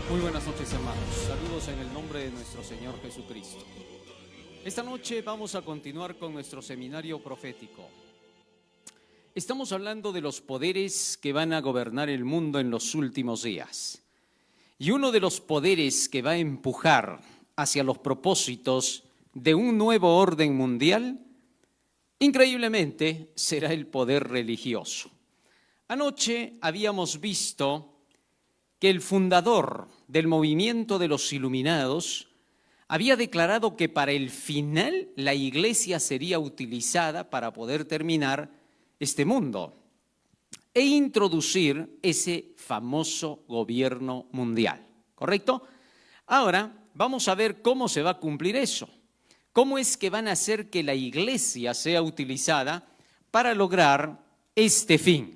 Muy buenas noches, hermanos. Saludos en el nombre de nuestro Señor Jesucristo. Esta noche vamos a continuar con nuestro seminario profético. Estamos hablando de los poderes que van a gobernar el mundo en los últimos días. Y uno de los poderes que va a empujar hacia los propósitos de un nuevo orden mundial, increíblemente, será el poder religioso. Anoche habíamos visto que el fundador del movimiento de los Iluminados había declarado que para el final la Iglesia sería utilizada para poder terminar este mundo e introducir ese famoso gobierno mundial, ¿correcto? Ahora vamos a ver cómo se va a cumplir eso. ¿Cómo es que van a hacer que la Iglesia sea utilizada para lograr este fin?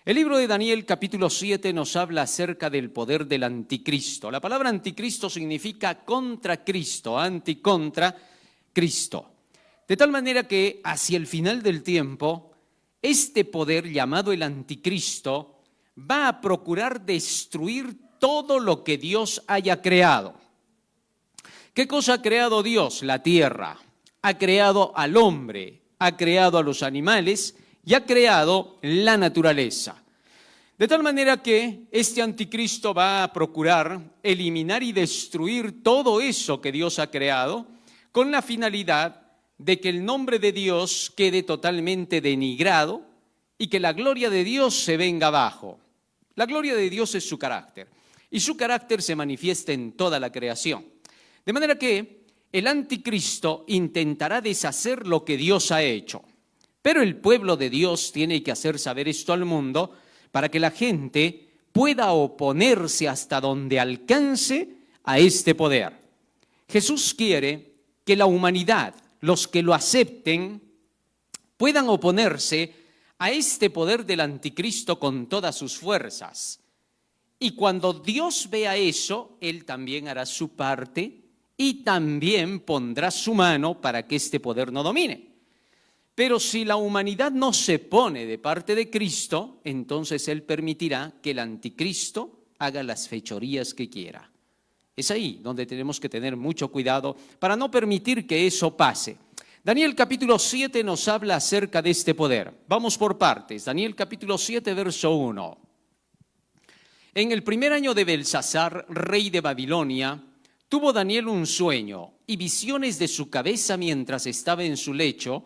El libro de Daniel capítulo 7 nos habla acerca del poder del anticristo. La palabra anticristo significa contra Cristo, anti-contra Cristo. De tal manera que hacia el final del tiempo, este poder llamado el anticristo va a procurar destruir todo lo que Dios haya creado. ¿Qué cosa ha creado Dios? La tierra. Ha creado al hombre, ha creado a los animales y ha creado la naturaleza. De tal manera que este anticristo va a procurar eliminar y destruir todo eso que Dios ha creado con la finalidad de que el nombre de Dios quede totalmente denigrado y que la gloria de Dios se venga abajo. La gloria de Dios es su carácter y su carácter se manifiesta en toda la creación. De manera que el anticristo intentará deshacer lo que Dios ha hecho. Pero el pueblo de Dios tiene que hacer saber esto al mundo para que la gente pueda oponerse hasta donde alcance a este poder. Jesús quiere que la humanidad, los que lo acepten, puedan oponerse a este poder del anticristo con todas sus fuerzas. Y cuando Dios vea eso, Él también hará su parte y también pondrá su mano para que este poder no domine. Pero si la humanidad no se pone de parte de Cristo, entonces Él permitirá que el anticristo haga las fechorías que quiera. Es ahí donde tenemos que tener mucho cuidado para no permitir que eso pase. Daniel capítulo 7 nos habla acerca de este poder. Vamos por partes. Daniel capítulo 7, verso 1. En el primer año de Belsasar, rey de Babilonia, tuvo Daniel un sueño y visiones de su cabeza mientras estaba en su lecho.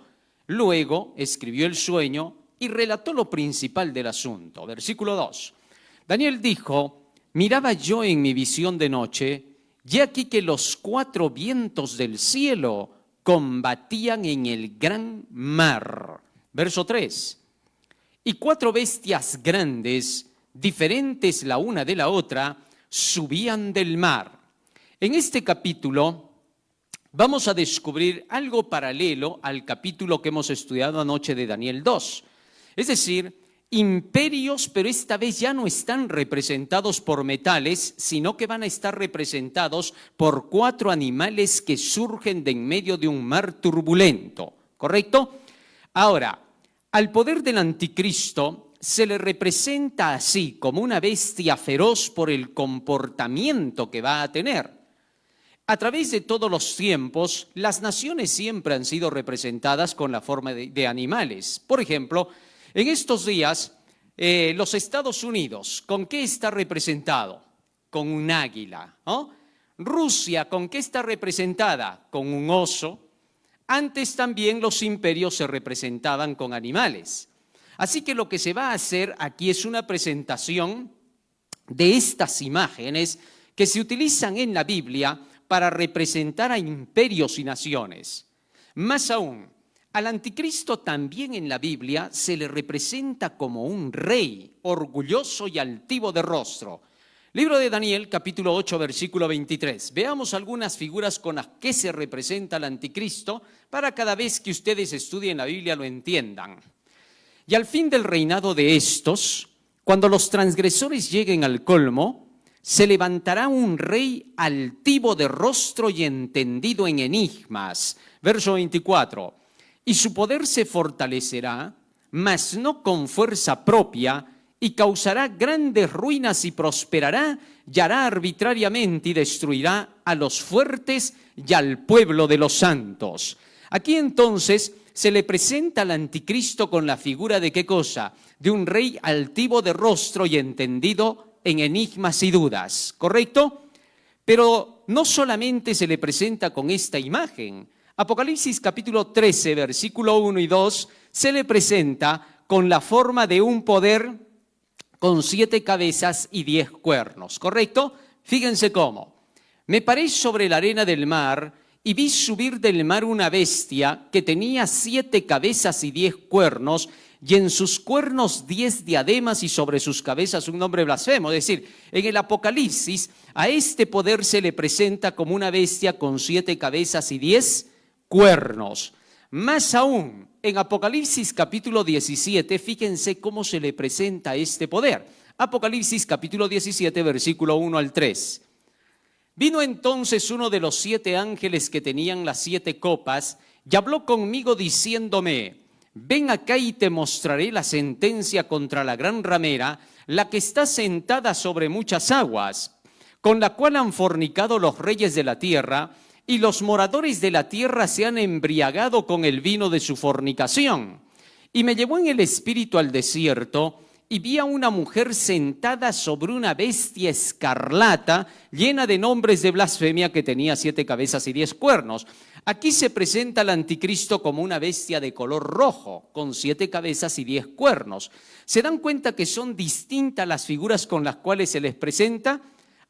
Luego escribió el sueño y relató lo principal del asunto. Versículo 2. Daniel dijo: miraba yo en mi visión de noche, y aquí que los 4 vientos del cielo combatían en el gran mar. Verso 3. Y 4 bestias grandes, diferentes la una de la otra, subían del mar. En este capítulo vamos a descubrir algo paralelo al capítulo que hemos estudiado anoche de Daniel 2. Es decir, imperios, pero esta vez ya no están representados por metales, sino que van a estar representados por 4 animales que surgen de en medio de un mar turbulento, ¿correcto? Ahora, al poder del anticristo se le representa así, como una bestia feroz por el comportamiento que va a tener. A través de todos los tiempos, las naciones siempre han sido representadas con la forma de animales. Por ejemplo, en estos días, los Estados Unidos, ¿con qué está representado? Con un águila, ¿no? Rusia, ¿con qué está representada? Con un oso. Antes también los imperios se representaban con animales. Así que lo que se va a hacer aquí es una presentación de estas imágenes que se utilizan en la Biblia para representar a imperios y naciones. Más aún, al anticristo también en la Biblia se le representa como un rey orgulloso y altivo de rostro. Libro de Daniel, capítulo 8, versículo 23. Veamos algunas figuras con las que se representa al anticristo para cada vez que ustedes estudien la Biblia lo entiendan. Y al fin del reinado de estos, cuando los transgresores lleguen al colmo, se levantará un rey altivo de rostro y entendido en enigmas. Verso 24. Y su poder se fortalecerá, mas no con fuerza propia, y causará grandes ruinas y prosperará, y hará arbitrariamente y destruirá a los fuertes y al pueblo de los santos. Aquí entonces se le presenta al anticristo con la figura de ¿qué cosa? De un rey altivo de rostro y entendido en enigmas y dudas, ¿correcto? Pero no solamente se le presenta con esta imagen. Apocalipsis capítulo 13, versículo 1 y 2, se le presenta con la forma de un poder con 7 cabezas y 10 cuernos, ¿correcto? Fíjense cómo. Me paré sobre la arena del mar y vi subir del mar una bestia que tenía 7 cabezas y 10 cuernos, y en sus cuernos 10 diademas y sobre sus cabezas un nombre blasfemo. Es decir, en el Apocalipsis a este poder se le presenta como una bestia con 7 cabezas y 10 cuernos. Más aún, en Apocalipsis capítulo 17, fíjense cómo se le presenta este poder. Apocalipsis capítulo 17, versículo 1 al 3. Vino entonces uno de los 7 ángeles que tenían las 7 copas y habló conmigo diciéndome: ven acá y te mostraré la sentencia contra la gran ramera, la que está sentada sobre muchas aguas, con la cual han fornicado los reyes de la tierra, y los moradores de la tierra se han embriagado con el vino de su fornicación. Y me llevó en el espíritu al desierto, y vi a una mujer sentada sobre una bestia escarlata, llena de nombres de blasfemia, que tenía 7 cabezas y 10 cuernos. Aquí se presenta al anticristo como una bestia de color rojo, con 7 cabezas y 10 cuernos. ¿Se dan cuenta que son distintas las figuras con las cuales se les presenta?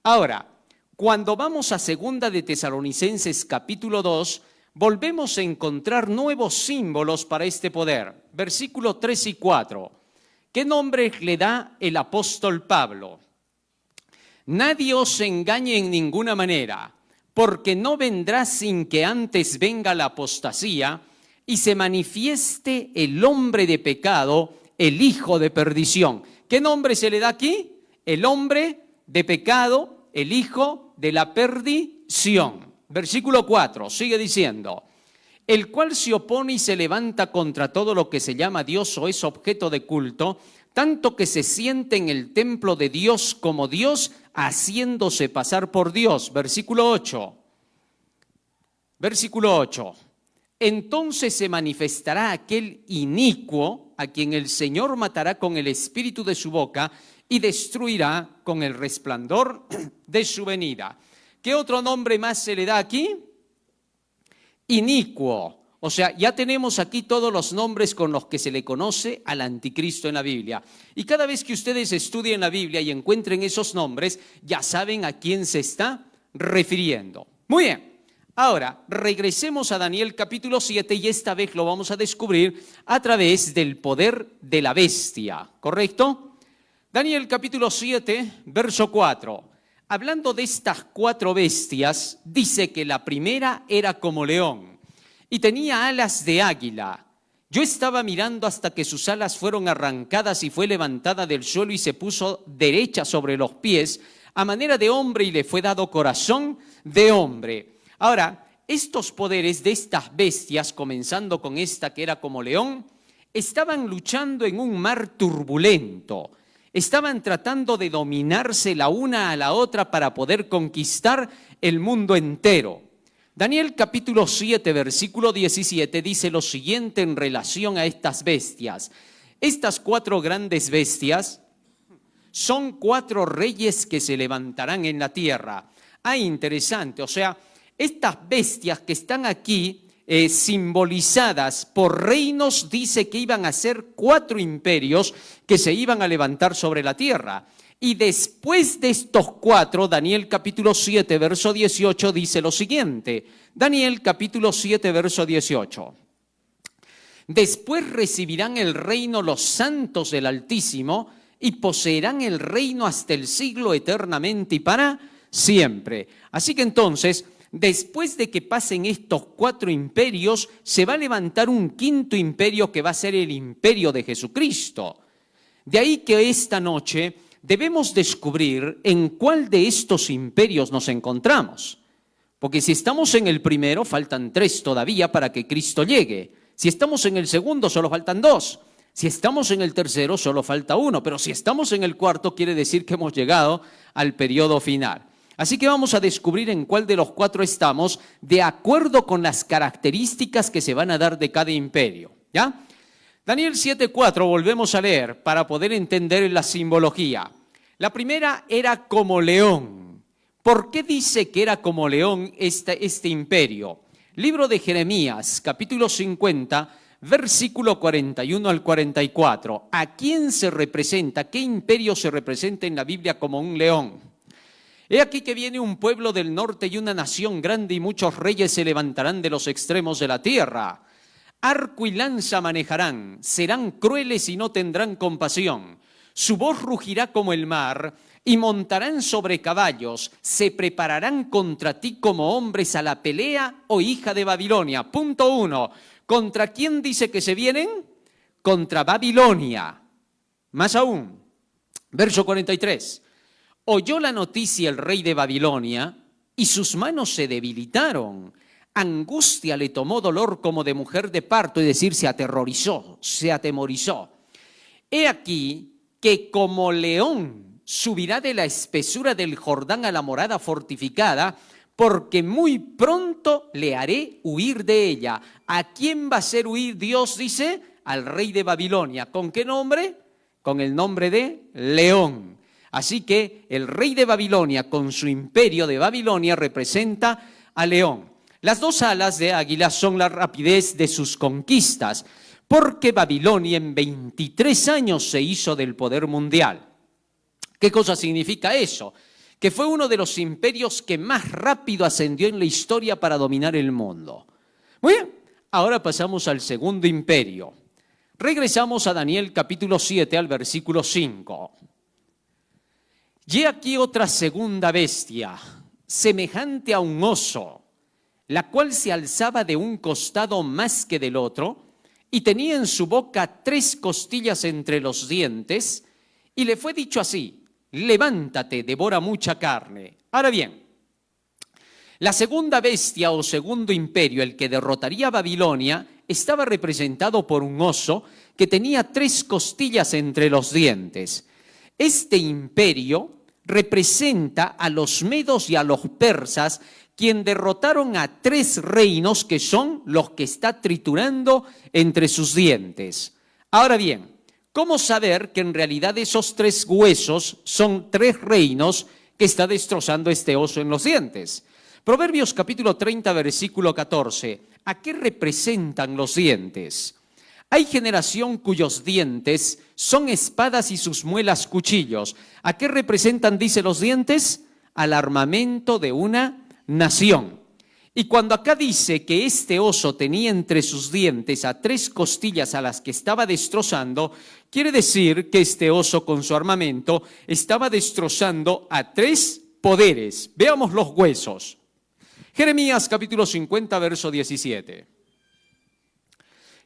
Ahora, cuando vamos a 2 de Tesalonicenses capítulo 2, volvemos a encontrar nuevos símbolos para este poder. Versículos 3 y 4. ¿Qué nombre le da el apóstol Pablo? Nadie os engañe en ninguna manera, porque no vendrá sin que antes venga la apostasía y se manifieste el hombre de pecado, el hijo de perdición. ¿Qué nombre se le da aquí? El hombre de pecado, el hijo de la perdición. Versículo 4, sigue diciendo: el cual se opone y se levanta contra todo lo que se llama Dios o es objeto de culto, tanto que se siente en el templo de Dios como Dios, haciéndose pasar por Dios. Versículo 8. Versículo 8. Entonces se manifestará aquel inicuo a quien el Señor matará con el espíritu de su boca y destruirá con el resplandor de su venida. ¿Qué otro nombre más se le da aquí? Inicuo. O sea, ya tenemos aquí todos los nombres con los que se le conoce al anticristo en la Biblia. Y cada vez que ustedes estudien la Biblia y encuentren esos nombres, ya saben a quién se está refiriendo. Muy bien. Ahora, regresemos a Daniel capítulo 7 y esta vez lo vamos a descubrir a través del poder de la bestia, ¿correcto? Daniel capítulo 7, verso 4. Hablando de estas 4 bestias, dice que la primera era como león y tenía alas de águila. Yo estaba mirando hasta que sus alas fueron arrancadas y fue levantada del suelo y se puso derecha sobre los pies, a manera de hombre, y le fue dado corazón de hombre. Ahora, estos poderes de estas bestias, comenzando con esta que era como león, estaban luchando en un mar turbulento. Estaban tratando de dominarse la una a la otra para poder conquistar el mundo entero. Daniel capítulo 7, versículo 17 dice lo siguiente en relación a estas bestias. Estas 4 grandes bestias son 4 reyes que se levantarán en la tierra. Ah, interesante, o sea, estas bestias que están aquí simbolizadas por reinos, dice que iban a ser 4 imperios que se iban a levantar sobre la tierra. Y después de estos 4, Daniel capítulo 7, verso 18 dice lo siguiente. Daniel capítulo 7, verso 18. Después recibirán el reino los santos del Altísimo y poseerán el reino hasta el siglo eternamente y para siempre. Así que entonces, después de que pasen estos 4 imperios, se va a levantar un 5.º imperio que va a ser el imperio de Jesucristo. De ahí que esta noche debemos descubrir en cuál de estos imperios nos encontramos. Porque si estamos en el primero, faltan 3 todavía para que Cristo llegue. Si estamos en el segundo, solo faltan 2. Si estamos en el tercero, solo falta uno, pero si estamos en el cuarto, quiere decir que hemos llegado al periodo final. Así que vamos a descubrir en cuál de los cuatro estamos, de acuerdo con las características que se van a dar de cada imperio, ¿ya? Daniel 7:4, volvemos a leer para poder entender la simbología. La primera era como león. ¿Por qué dice que era como león este imperio? Libro de Jeremías, capítulo 50, versículo 41 al 44. ¿A quién se representa? ¿Qué imperio se representa en la Biblia como un león? He aquí que viene un pueblo del norte y una nación grande y muchos reyes se levantarán de los extremos de la tierra. Arco y lanza manejarán, serán crueles y no tendrán compasión. Su voz rugirá como el mar y montarán sobre caballos, se prepararán contra ti como hombres a la pelea, oh hija de Babilonia. Punto 1. ¿Contra quién dice que se vienen? Contra Babilonia. Más aún, verso 43. Oyó la noticia el rey de Babilonia y sus manos se debilitaron. Angustia le tomó dolor como de mujer de parto, es decir, se atemorizó. He aquí que como león subirá de la espesura del Jordán a la morada fortificada, porque muy pronto le haré huir de ella. ¿A quién va a hacer huir Dios? Dice, al rey de Babilonia. ¿Con qué nombre? Con el nombre de león. Así que el rey de Babilonia, con su imperio de Babilonia, representa a león. Las dos alas de águila son la rapidez de sus conquistas, porque Babilonia en 23 años se hizo del poder mundial. ¿Qué cosa significa eso? Que fue uno de los imperios que más rápido ascendió en la historia para dominar el mundo. Muy bien, ahora pasamos al segundo imperio. Regresamos a Daniel capítulo 7 al versículo 5. Y aquí otra segunda bestia, semejante a un oso, la cual se alzaba de un costado más que del otro, y tenía en su boca 3 costillas entre los dientes, y le fue dicho así: levántate, devora mucha carne. Ahora bien, la segunda bestia o segundo imperio, el que derrotaría a Babilonia, estaba representado por un oso que tenía 3 costillas entre los dientes. Este imperio representa a los medos y a los persas, quien derrotaron a 3 reinos que son los que está triturando entre sus dientes. Ahora bien, ¿cómo saber que en realidad esos 3 huesos son 3 reinos que está destrozando este oso en los dientes? Proverbios capítulo 30, versículo 14. ¿A qué representan los dientes? Hay generación cuyos dientes son espadas y sus muelas cuchillos. ¿A qué representan, dice, los dientes? Al armamento de una nación. Y cuando acá dice que este oso tenía entre sus dientes a 3 costillas a las que estaba destrozando, quiere decir que este oso con su armamento estaba destrozando a 3 poderes. Veamos los huesos. Jeremías capítulo 50, verso 17.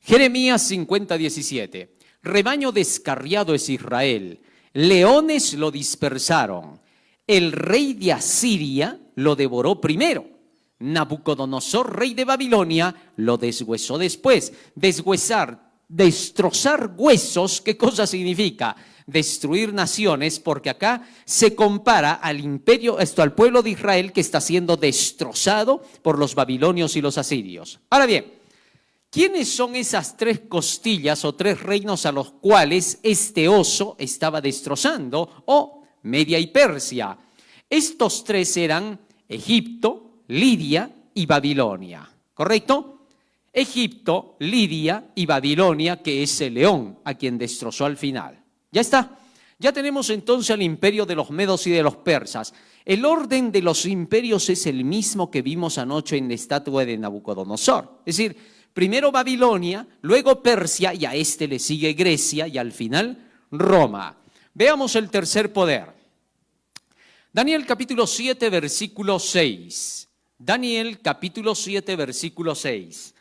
Jeremías 50, 17. Rebaño descarriado es Israel, leones lo dispersaron. El rey de Asiria lo devoró primero. Nabucodonosor, rey de Babilonia, lo deshuesó después. Deshuesar, destrozar huesos, ¿qué cosa significa? Destruir naciones, porque acá se compara al imperio, al pueblo de Israel que está siendo destrozado por los babilonios y los asirios. Ahora bien, ¿quiénes son esas 3 costillas o 3 reinos a los cuales este oso estaba destrozando? O Media y Persia. Estos 3 eran Egipto, Lidia y Babilonia, ¿correcto? Egipto, Lidia y Babilonia, que es el león a quien destrozó al final. Ya está. Ya tenemos entonces al imperio de los medos y de los persas. El orden de los imperios es el mismo que vimos anoche en la estatua de Nabucodonosor. Es decir, primero Babilonia, luego Persia y a este le sigue Grecia y al final Roma. Veamos el tercer poder. Daniel capítulo 7, versículo 6. Daniel capítulo 7, versículo 6.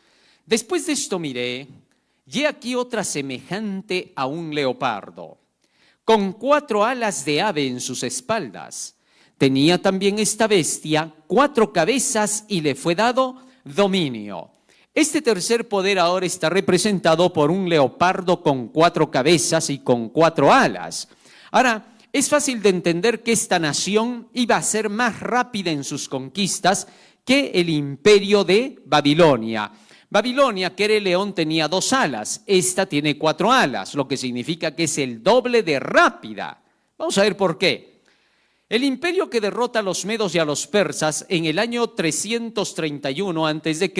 Después de esto miré, y he aquí otra semejante a un leopardo, con 4 alas de ave en sus espaldas. Tenía también esta bestia 4 cabezas y le fue dado dominio. Este tercer poder ahora está representado por un leopardo con 4 cabezas y con 4 alas. Ahora, es fácil de entender que esta nación iba a ser más rápida en sus conquistas que el imperio de Babilonia. Babilonia, que era el león, tenía 2 alas. Esta tiene 4 alas, lo que significa que es el doble de rápida. Vamos a ver por qué. El imperio que derrota a los medos y a los persas en el año 331 a.C.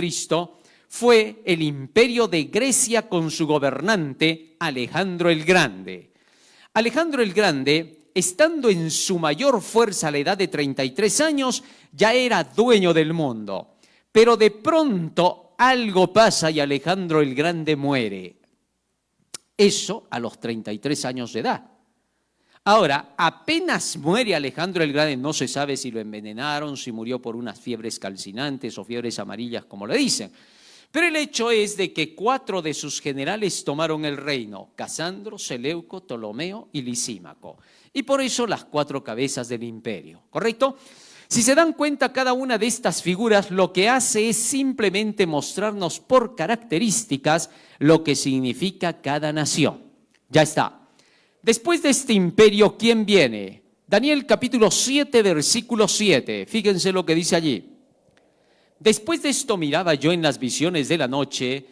fue el imperio de Grecia con su gobernante Alejandro el Grande. Alejandro el Grande, estando en su mayor fuerza a la edad de 33 años, ya era dueño del mundo. Pero de pronto algo pasa y Alejandro el Grande muere. Eso a los 33 años de edad. Ahora, apenas muere Alejandro el Grande, no se sabe si lo envenenaron, si murió por unas fiebres calcinantes o fiebres amarillas, como le dicen. Pero el hecho es de que 4 de sus generales tomaron el reino: Casandro, Seleuco, Ptolomeo y Lisímaco. Y por eso las 4 cabezas del imperio, ¿correcto? Si se dan cuenta, cada una de estas figuras lo que hace es simplemente mostrarnos por características lo que significa cada nación. Ya está. Después de este imperio, ¿quién viene? Daniel capítulo 7, versículo 7. Fíjense lo que dice allí. Después de esto miraba yo en las visiones de la noche,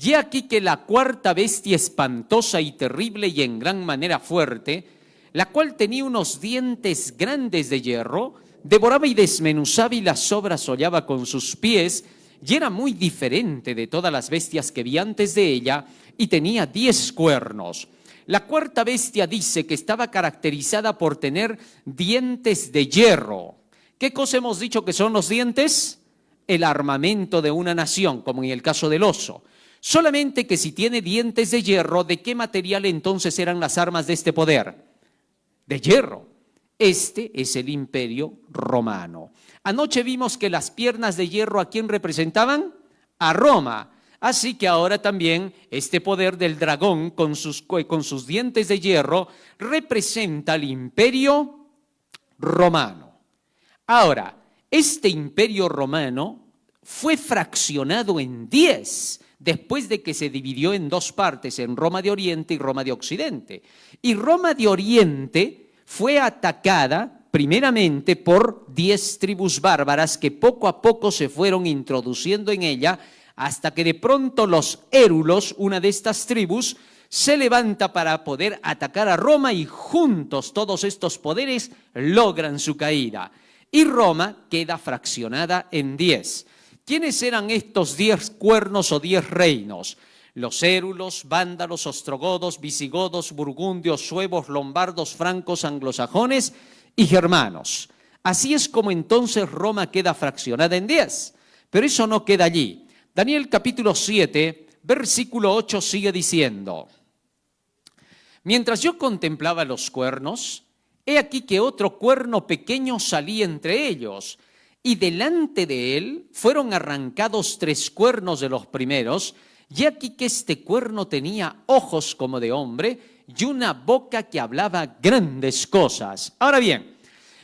y he aquí que la 4ª bestia espantosa y terrible y en gran manera fuerte, la cual tenía unos dientes grandes de hierro, devoraba y desmenuzaba y las sobras hollaba con sus pies, y era muy diferente de todas las bestias que vi antes de ella, y tenía 10 cuernos. La 4ª bestia dice que estaba caracterizada por tener dientes de hierro. ¿Qué cosa hemos dicho que son los dientes? El armamento de una nación, como en el caso del oso. Solamente que si tiene dientes de hierro, ¿de qué material entonces eran las armas de este poder? De hierro. Este es el imperio romano. Anoche vimos que las piernas de hierro, ¿a quién representaban? A Roma. Así que ahora también este poder del dragón con sus dientes de hierro representa al imperio romano. Ahora, este imperio romano fue fraccionado en 10 después de que se dividió en 2 partes, en Roma de Oriente y Roma de Occidente. Y Roma de Oriente fue atacada primeramente por 10 tribus bárbaras que poco a poco se fueron introduciendo en ella, hasta que de pronto los érulos, una de estas tribus, se levanta para poder atacar a Roma y juntos todos estos poderes logran su caída. Y Roma queda fraccionada en 10. ¿Quiénes eran estos 10 cuernos o 10 reinos? Los érulos, vándalos, ostrogodos, visigodos, burgundios, suevos, lombardos, francos, anglosajones y germanos. Así es como entonces Roma queda fraccionada en 10. Pero eso no queda allí. Daniel capítulo 7, versículo 8 sigue diciendo: mientras yo contemplaba los cuernos, he aquí que otro cuerno pequeño salía entre ellos, y delante de él fueron arrancados 3 cuernos de los primeros, y aquí que este cuerno tenía ojos como de hombre y una boca que hablaba grandes cosas. Ahora bien,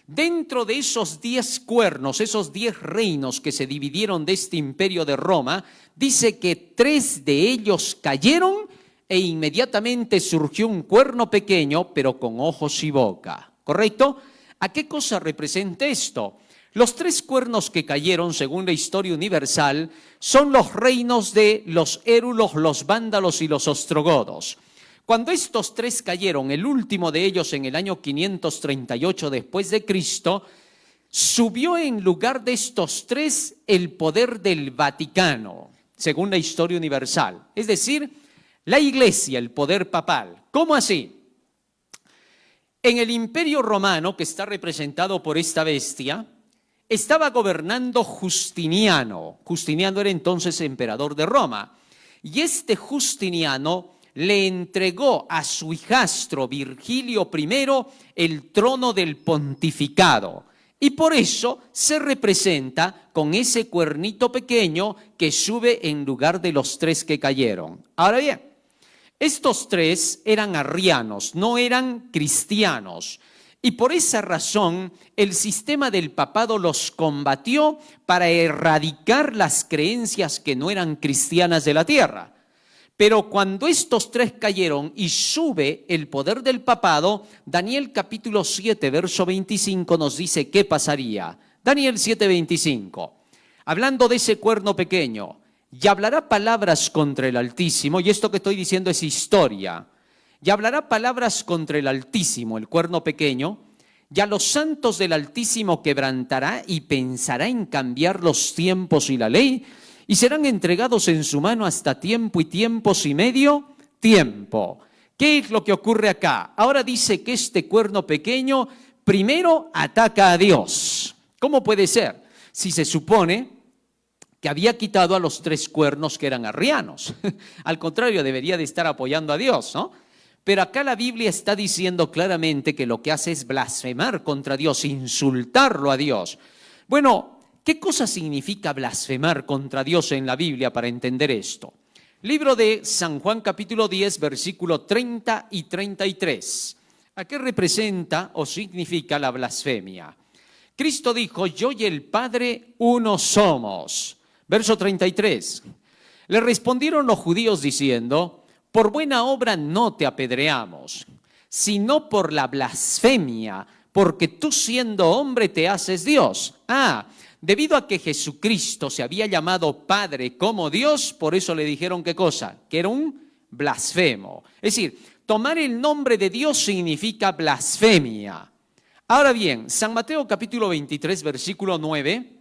dentro de esos 10 cuernos, esos 10 reinos que se dividieron de este imperio de Roma, dice que 3 de ellos cayeron e inmediatamente surgió un cuerno pequeño, pero con ojos y boca. ¿Correcto? ¿A qué cosa representa esto? Los 3 cuernos que cayeron, según la historia universal, son los reinos de los érulos, los vándalos y los ostrogodos. Cuando estos 3 cayeron, el último de ellos en el año 538 después de Cristo, subió en lugar de estos 3 el poder del Vaticano, según la historia universal. Es decir, la Iglesia, el poder papal. ¿Cómo así? En el imperio romano, que está representado por esta bestia, estaba gobernando Justiniano. Justiniano era entonces emperador de Roma. Y este Justiniano le entregó a su hijastro Virgilio I el trono del pontificado. Y por eso se representa con ese cuernito pequeño que sube en lugar de los 3 que cayeron. Ahora bien, estos 3 eran arrianos, no eran cristianos. Y por esa razón, el sistema del papado los combatió para erradicar las creencias que no eran cristianas de la tierra. Pero cuando estos tres cayeron y sube el poder del papado, Daniel capítulo 7, verso 25 nos dice qué pasaría. Daniel 7, 25. Hablando de ese cuerno pequeño, y hablará palabras contra el Altísimo, y esto que estoy diciendo es historia, y hablará palabras contra el Altísimo, el cuerno pequeño, y a los santos del Altísimo quebrantará y pensará en cambiar los tiempos y la ley, y serán entregados en su mano hasta tiempo y tiempos y medio tiempo. ¿Qué es lo que ocurre acá? Ahora dice que este cuerno pequeño primero ataca a Dios. ¿Cómo puede ser? Si se supone que había quitado a los tres cuernos que eran arrianos. Al contrario, debería de estar apoyando a Dios, ¿no? Pero acá la Biblia está diciendo claramente que lo que hace es blasfemar contra Dios, insultarlo a Dios. Bueno, ¿qué cosa significa blasfemar contra Dios en la Biblia para entender esto? Libro de San Juan capítulo 10, versículo 30 y 33. ¿A qué representa o significa la blasfemia? Cristo dijo, yo y el Padre uno somos. Verso 33. Le respondieron los judíos diciendo, por buena obra no te apedreamos, sino por la blasfemia, porque tú siendo hombre te haces Dios. Debido a que Jesucristo se había llamado Padre como Dios, por eso le dijeron ¿qué cosa? Que era un blasfemo. Es decir, tomar el nombre de Dios significa blasfemia. Ahora bien, San Mateo capítulo 23, versículo 9,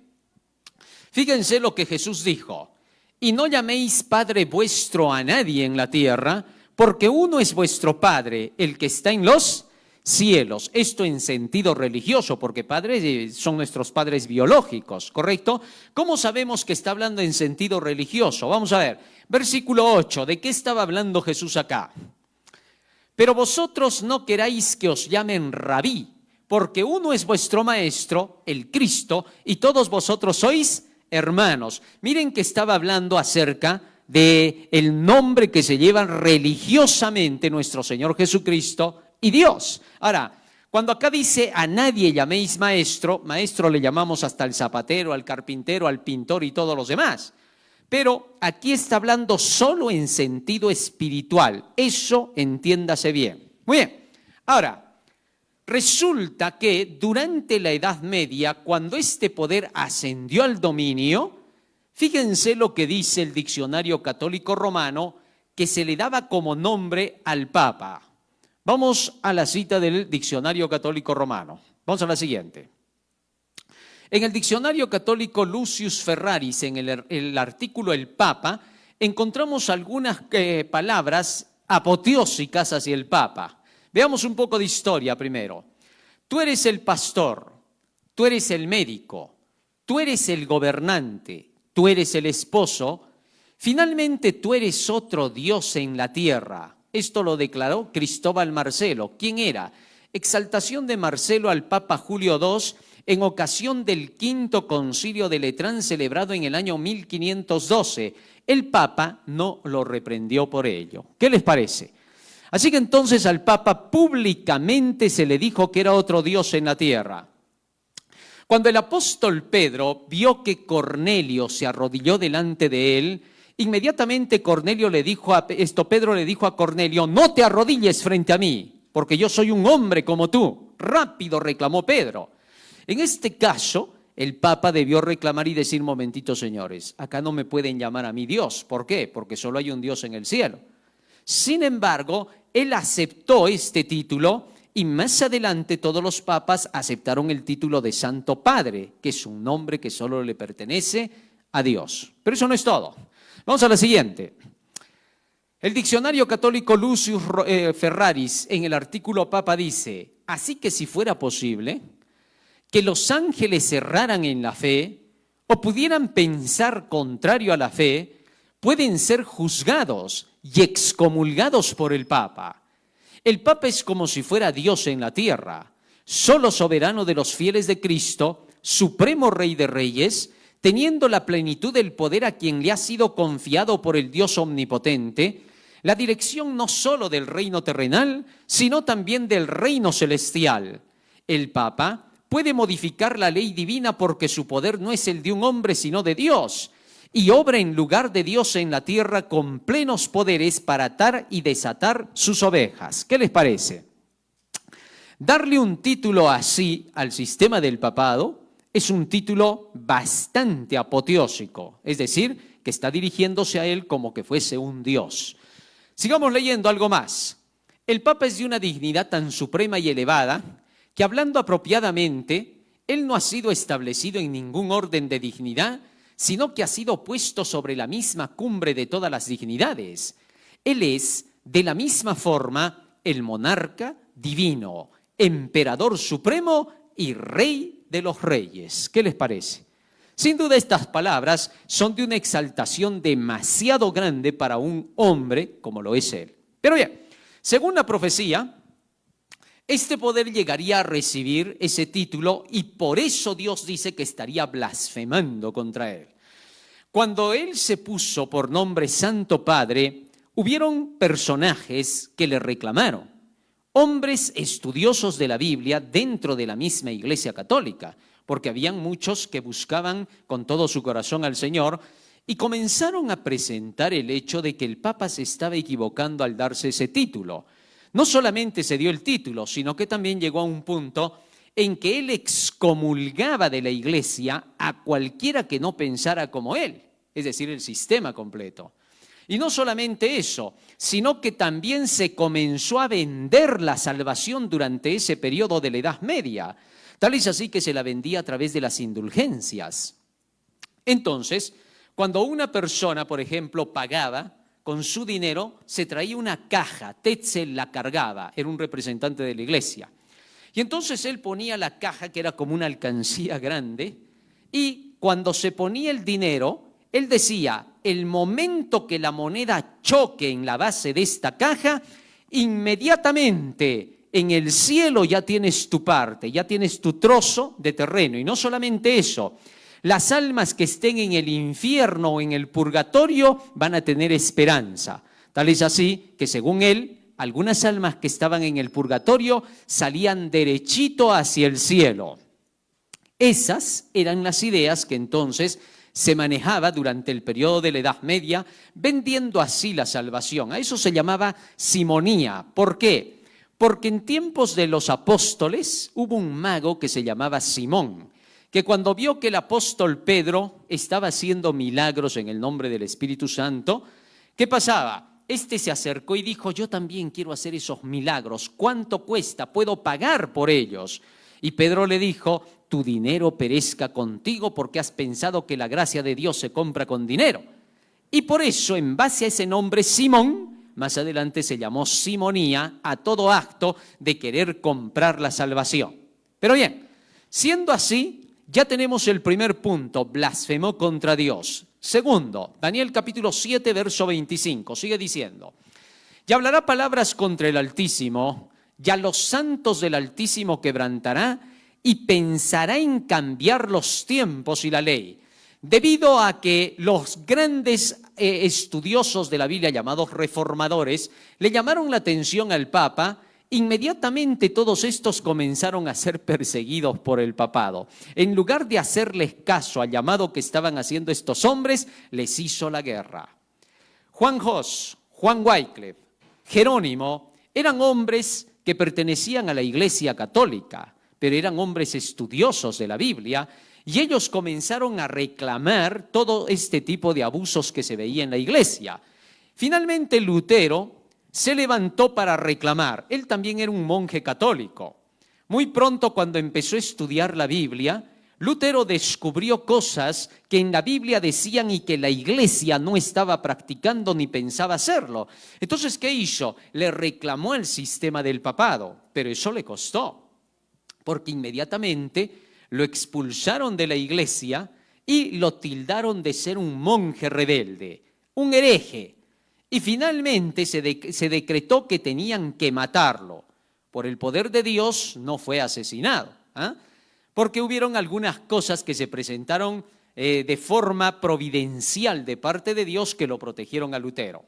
fíjense lo que Jesús dijo. Y no llaméis Padre vuestro a nadie en la tierra, porque uno es vuestro Padre, el que está en los cielos. Esto en sentido religioso, porque padres son nuestros padres biológicos, ¿correcto? ¿Cómo sabemos que está hablando en sentido religioso? Vamos a ver, versículo 8, ¿de qué estaba hablando Jesús acá? Pero vosotros no queráis que os llamen rabí, porque uno es vuestro maestro, el Cristo, y todos vosotros sois hermanos. Miren que estaba hablando acerca de el nombre que se llevan religiosamente nuestro Señor Jesucristo y Dios. Ahora, cuando acá dice a nadie llaméis maestro, maestro le llamamos hasta al zapatero, al carpintero, al pintor y todos los demás. Pero aquí está hablando solo en sentido espiritual. Eso entiéndase bien. Muy bien. Ahora, resulta que durante la Edad Media, cuando este poder ascendió al dominio, fíjense lo que dice el Diccionario Católico Romano, que se le daba como nombre al Papa. Vamos a la cita del Diccionario Católico Romano. Vamos a la siguiente. En el Diccionario Católico Lucius Ferraris, en el artículo El Papa, encontramos algunas palabras apoteósicas hacia el Papa. Veamos un poco de historia primero. Tú eres el pastor, tú eres el médico, tú eres el gobernante, tú eres el esposo, finalmente tú eres otro Dios en la tierra. Esto lo declaró Cristóbal Marcelo. ¿Quién era? Exaltación de Marcelo al Papa Julio II en ocasión del Quinto Concilio de Letrán celebrado en el año 1512. El Papa no lo reprendió por ello. ¿Qué les parece? Así que entonces al Papa públicamente se le dijo que era otro Dios en la tierra. Cuando el apóstol Pedro vio que Cornelio se arrodilló delante de él, inmediatamente Pedro le dijo a Cornelio, no te arrodilles frente a mí, porque yo soy un hombre como tú. Rápido reclamó Pedro. En este caso, el Papa debió reclamar y decir, momentito señores, acá no me pueden llamar a mí Dios. ¿Por qué? Porque solo hay un Dios en el cielo. Sin embargo, él aceptó este título y más adelante todos los papas aceptaron el título de Santo Padre, que es un nombre que solo le pertenece a Dios. Pero eso no es todo. Vamos a la siguiente. El Diccionario Católico Lucius Ferraris en el artículo Papa dice, así que si fuera posible que los ángeles erraran en la fe o pudieran pensar contrario a la fe, pueden ser juzgados y excomulgados por el Papa. El Papa es como si fuera Dios en la tierra, solo soberano de los fieles de Cristo, supremo Rey de Reyes, teniendo la plenitud del poder a quien le ha sido confiado por el Dios omnipotente, la dirección no solo del reino terrenal, sino también del reino celestial. El Papa puede modificar la ley divina porque su poder no es el de un hombre, sino de Dios, y obra en lugar de Dios en la tierra con plenos poderes para atar y desatar sus ovejas. ¿Qué les parece? Darle un título así al sistema del papado es un título bastante apoteósico, es decir, que está dirigiéndose a él como que fuese un dios. Sigamos leyendo algo más. El Papa es de una dignidad tan suprema y elevada que, hablando apropiadamente, él no ha sido establecido en ningún orden de dignidad, sino que ha sido puesto sobre la misma cumbre de todas las dignidades. Él es, de la misma forma, el monarca divino, emperador supremo y rey de los reyes. ¿Qué les parece? Sin duda estas palabras son de una exaltación demasiado grande para un hombre como lo es él. Pero bien, según la profecía, este poder llegaría a recibir ese título y por eso Dios dice que estaría blasfemando contra él. Cuando él se puso por nombre Santo Padre, hubieron personajes que le reclamaron, hombres estudiosos de la Biblia dentro de la misma Iglesia Católica, porque habían muchos que buscaban con todo su corazón al Señor y comenzaron a presentar el hecho de que el Papa se estaba equivocando al darse ese título. No solamente se dio el título, sino que también llegó a un punto en que él excomulgaba de la Iglesia a cualquiera que no pensara como él, es decir, el sistema completo. Y no solamente eso, sino que también se comenzó a vender la salvación durante ese periodo de la Edad Media. Tal es así que se la vendía a través de las indulgencias. Entonces, cuando una persona, por ejemplo, pagaba, con su dinero se traía una caja, Tetzel la cargaba, era un representante de la iglesia. Y entonces él ponía la caja, que era como una alcancía grande, y cuando se ponía el dinero, él decía, el momento que la moneda choque en la base de esta caja, inmediatamente en el cielo ya tienes tu parte, ya tienes tu trozo de terreno. Y no solamente eso, las almas que estén en el infierno o en el purgatorio van a tener esperanza. Tal es así que, según él, algunas almas que estaban en el purgatorio salían derechito hacia el cielo. Esas eran las ideas que entonces se manejaba durante el periodo de la Edad Media, vendiendo así la salvación. A eso se llamaba simonía. ¿Por qué? Porque en tiempos de los apóstoles hubo un mago que se llamaba Simón, que cuando vio que el apóstol Pedro estaba haciendo milagros en el nombre del Espíritu Santo, ¿qué pasaba? Este se acercó y dijo, yo también quiero hacer esos milagros. ¿Cuánto cuesta? ¿Puedo pagar por ellos? Y Pedro le dijo, tu dinero perezca contigo porque has pensado que la gracia de Dios se compra con dinero. Y por eso, en base a ese nombre Simón, más adelante se llamó simonía a todo acto de querer comprar la salvación. Pero bien, siendo así, ya tenemos el primer punto, blasfemó contra Dios. Segundo, Daniel capítulo 7, verso 25, sigue diciendo, y hablará palabras contra el Altísimo, y a los santos del Altísimo quebrantará, y pensará en cambiar los tiempos y la ley. Debido a que los grandes estudiosos de la Biblia, llamados reformadores, le llamaron la atención al Papa, inmediatamente todos estos comenzaron a ser perseguidos por el papado. En lugar de hacerles caso al llamado que estaban haciendo estos hombres, les hizo la guerra. Juan Hus, Juan Wycliffe, Jerónimo, eran hombres que pertenecían a la Iglesia Católica, pero eran hombres estudiosos de la Biblia, y ellos comenzaron a reclamar todo este tipo de abusos que se veía en la Iglesia. Finalmente Lutero se levantó para reclamar. Él también era un monje católico. Muy pronto, cuando empezó a estudiar la Biblia, Lutero descubrió cosas que en la Biblia decían y que la Iglesia no estaba practicando ni pensaba hacerlo. Entonces, ¿qué hizo? Le reclamó el sistema del papado, pero eso le costó, porque inmediatamente lo expulsaron de la Iglesia y lo tildaron de ser un monje rebelde, un hereje. Y finalmente se decretó que tenían que matarlo. Por el poder de Dios no fue asesinado, porque hubieron algunas cosas que se presentaron de forma providencial de parte de Dios que lo protegieron a Lutero.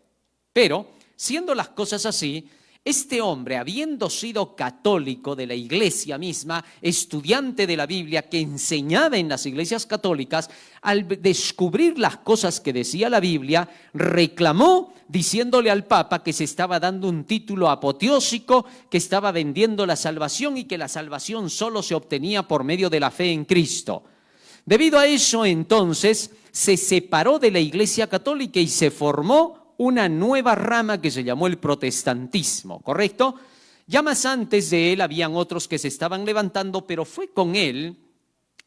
Pero, siendo las cosas así, Este hombre, habiendo sido católico de la iglesia misma, estudiante de la Biblia que enseñaba en las iglesias católicas, al descubrir las cosas que decía la Biblia, reclamó diciéndole al Papa que se estaba dando un título apoteósico, que estaba vendiendo la salvación y que la salvación solo se obtenía por medio de la fe en Cristo. Debido a eso, entonces, se separó de la Iglesia Católica y se formó una nueva rama que se llamó el protestantismo, ¿correcto? Ya más antes de él habían otros que se estaban levantando, pero fue con él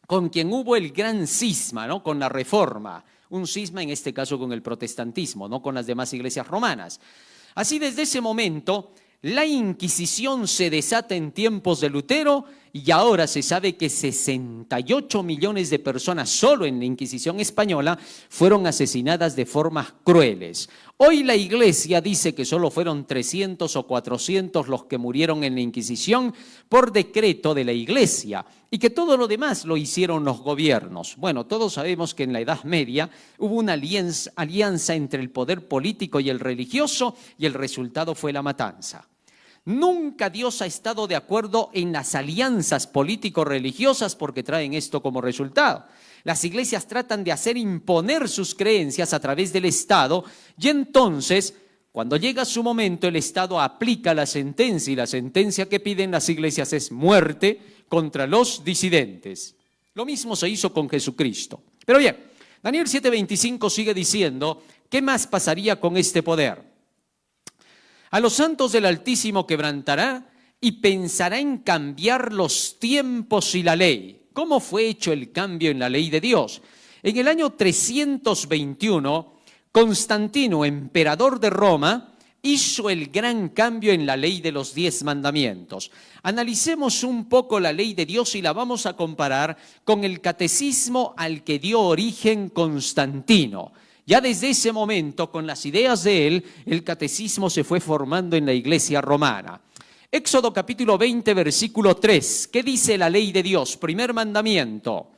con quien hubo el gran cisma, ¿no? Con la Reforma. Un cisma en este caso con el protestantismo, no con las demás iglesias romanas. Así, desde ese momento, la Inquisición se desata en tiempos de Lutero y ahora se sabe que 68 millones de personas solo en la Inquisición española fueron asesinadas de formas crueles. Hoy la Iglesia dice que solo fueron 300 o 400 los que murieron en la Inquisición por decreto de la Iglesia y que todo lo demás lo hicieron los gobiernos. Bueno, todos sabemos que en la Edad Media hubo una alianza entre el poder político y el religioso y el resultado fue la matanza. Nunca Dios ha estado de acuerdo en las alianzas político-religiosas porque traen esto como resultado. Las iglesias tratan de hacer imponer sus creencias a través del Estado y entonces, cuando llega su momento, el Estado aplica la sentencia y la sentencia que piden las iglesias es muerte contra los disidentes. Lo mismo se hizo con Jesucristo. Pero bien, Daniel 7:25 sigue diciendo, ¿qué más pasaría con este poder? A los santos del Altísimo quebrantará y pensará en cambiar los tiempos y la ley. ¿Cómo fue hecho el cambio en la ley de Dios? En el año 321, Constantino, emperador de Roma, hizo el gran cambio en la ley de los 10 mandamientos. Analicemos un poco la ley de Dios y la vamos a comparar con el catecismo al que dio origen Constantino. Ya desde ese momento, con las ideas de él, el catecismo se fue formando en la iglesia romana. Éxodo capítulo 20, versículo 3. ¿Qué dice la ley de Dios? Primer mandamiento.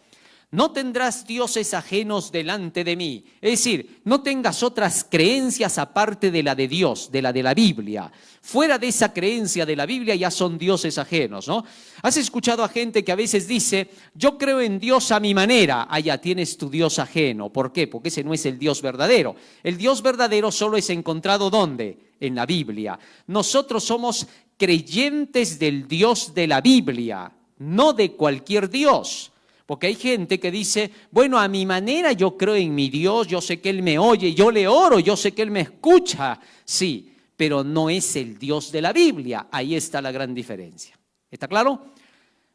No tendrás dioses ajenos delante de mí. Es decir, no tengas otras creencias aparte de la de Dios, de la Biblia. Fuera de esa creencia de la Biblia ya son dioses ajenos, ¿no? ¿Has escuchado a gente que a veces dice, yo creo en Dios a mi manera? Ah, ya tienes tu Dios ajeno. ¿Por qué? Porque ese no es el Dios verdadero. El Dios verdadero solo es encontrado ¿dónde? En la Biblia. Nosotros somos creyentes del Dios de la Biblia, no de cualquier Dios. Porque hay gente que dice, bueno, a mi manera yo creo en mi Dios, yo sé que Él me oye, yo le oro, yo sé que Él me escucha. Sí, pero no es el Dios de la Biblia. Ahí está la gran diferencia. ¿Está claro?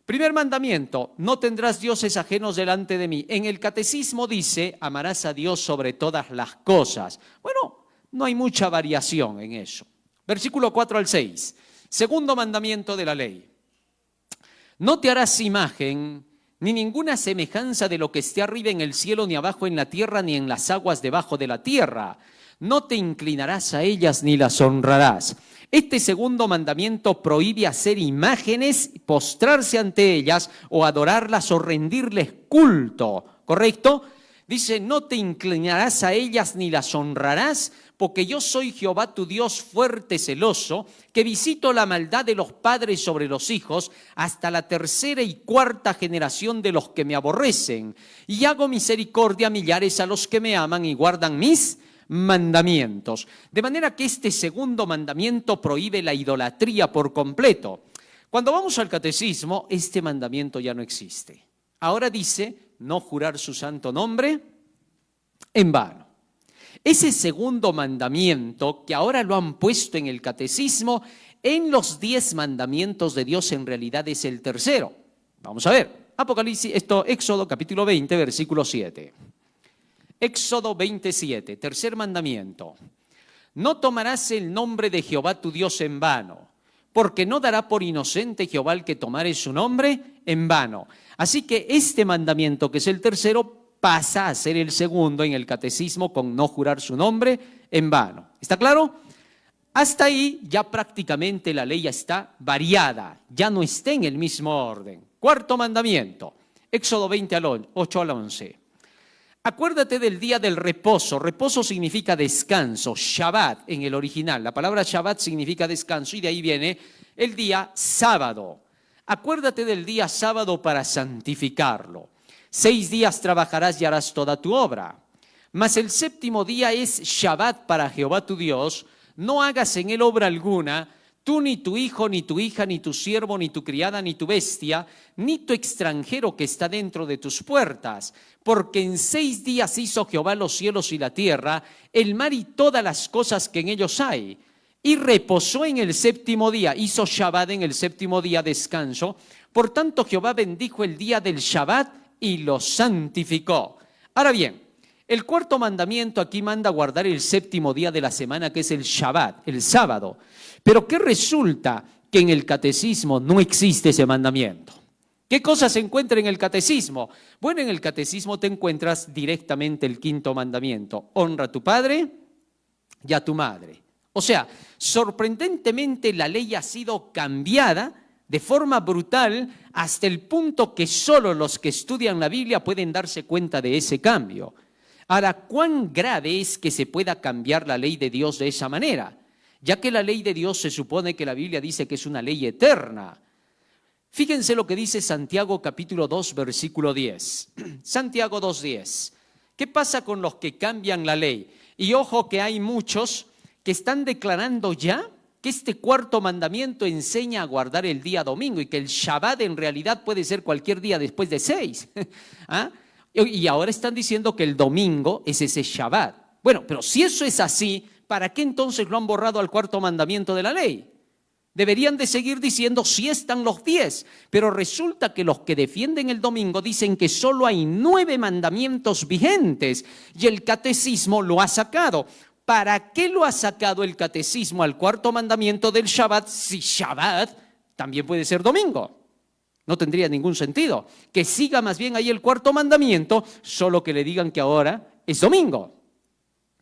Primer mandamiento, no tendrás dioses ajenos delante de mí. En el catecismo dice, amarás a Dios sobre todas las cosas. Bueno, no hay mucha variación en eso. Versículo 4 al 6. Segundo mandamiento de la ley. No te harás imagen ni ninguna semejanza de lo que esté arriba en el cielo, ni abajo en la tierra, ni en las aguas debajo de la tierra. No te inclinarás a ellas ni las honrarás. Este segundo mandamiento prohíbe hacer imágenes, postrarse ante ellas o adorarlas o rendirles culto, ¿correcto? Dice, no te inclinarás a ellas ni las honrarás, porque yo soy Jehová tu Dios fuerte, celoso, que visito la maldad de los padres sobre los hijos hasta la tercera y cuarta generación de los que me aborrecen, y hago misericordia a millares a los que me aman y guardan mis mandamientos. De manera que este segundo mandamiento prohíbe la idolatría por completo. Cuando vamos al catecismo, este mandamiento ya no existe. Ahora dice, no jurar su santo nombre en vano. Ese segundo mandamiento, que ahora lo han puesto en el catecismo, en los 10 mandamientos de Dios en realidad es el tercero. Vamos a ver, Éxodo capítulo 20, versículo 7. Éxodo 27, tercer mandamiento. No tomarás el nombre de Jehová tu Dios en vano, porque no dará por inocente Jehová el que tomare su nombre en vano. Así que este mandamiento, que es el tercero, pasa a ser el segundo en el catecismo con no jurar su nombre en vano. ¿Está claro? Hasta ahí ya prácticamente la ley ya está variada, ya no está en el mismo orden. Cuarto mandamiento, Éxodo 20, 8 al 11. Acuérdate del día del reposo. Reposo significa descanso. Shabbat en el original. La palabra Shabbat significa descanso y de ahí viene el día sábado. Acuérdate del día sábado para santificarlo. 6 días trabajarás y harás toda tu obra. Mas el séptimo día es Shabbat para Jehová tu Dios. No hagas en él obra alguna, tú ni tu hijo, ni tu hija, ni tu siervo, ni tu criada, ni tu bestia, ni tu extranjero que está dentro de tus puertas. Porque en 6 días hizo Jehová los cielos y la tierra, el mar y todas las cosas que en ellos hay. Y reposó en el séptimo día, hizo Shabbat en el séptimo día descanso. Por tanto Jehová bendijo el día del Shabbat y lo santificó. Ahora bien, el cuarto mandamiento aquí manda guardar el séptimo día de la semana, que es el Shabbat, el sábado. Pero ¿qué resulta? Que en el catecismo no existe ese mandamiento. ¿Qué cosa se encuentra en el catecismo? Bueno, en el catecismo te encuentras directamente el quinto mandamiento. Honra a tu padre y a tu madre. O sea, sorprendentemente la ley ha sido cambiada de forma brutal hasta el punto que solo los que estudian la Biblia pueden darse cuenta de ese cambio. Ahora, ¿cuán grave es que se pueda cambiar la ley de Dios de esa manera? Ya que la ley de Dios se supone que la Biblia dice que es una ley eterna. Fíjense lo que dice Santiago capítulo 2, versículo 10. Santiago 2:10. ¿Qué pasa con los que cambian la ley? Y ojo que hay muchos que están declarando ya que este cuarto mandamiento enseña a guardar el día domingo y que el Shabbat en realidad puede ser cualquier día después de 6. ¿Ah? Y ahora están diciendo que el domingo es ese Shabbat. Bueno, pero si eso es así, ¿para qué entonces lo han borrado al cuarto mandamiento de la ley? Deberían de seguir diciendo si están los 10, pero resulta que los que defienden el domingo dicen que solo hay 9 mandamientos vigentes y el catecismo lo ha sacado. ¿Para qué lo ha sacado el catecismo al cuarto mandamiento del Shabbat si Shabbat también puede ser domingo? No tendría ningún sentido. Que siga más bien ahí el cuarto mandamiento, solo que le digan que ahora es domingo.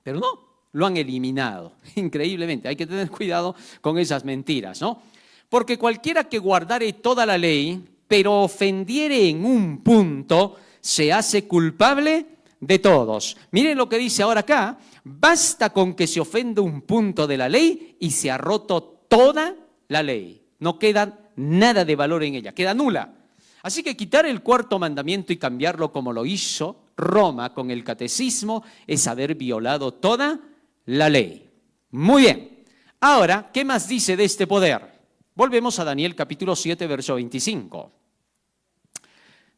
Pero no, lo han eliminado, increíblemente. Hay que tener cuidado con esas mentiras, ¿no? Porque cualquiera que guardare toda la ley, pero ofendiere en un punto, se hace culpable de todos. Miren lo que dice ahora acá. Basta con que se ofenda un punto de la ley y se ha roto toda la ley. No queda nada de valor en ella, queda nula. Así que quitar el cuarto mandamiento y cambiarlo como lo hizo Roma con el catecismo es haber violado toda la ley. Muy bien. Ahora, ¿qué más dice de este poder? Volvemos a Daniel capítulo 7, verso 25.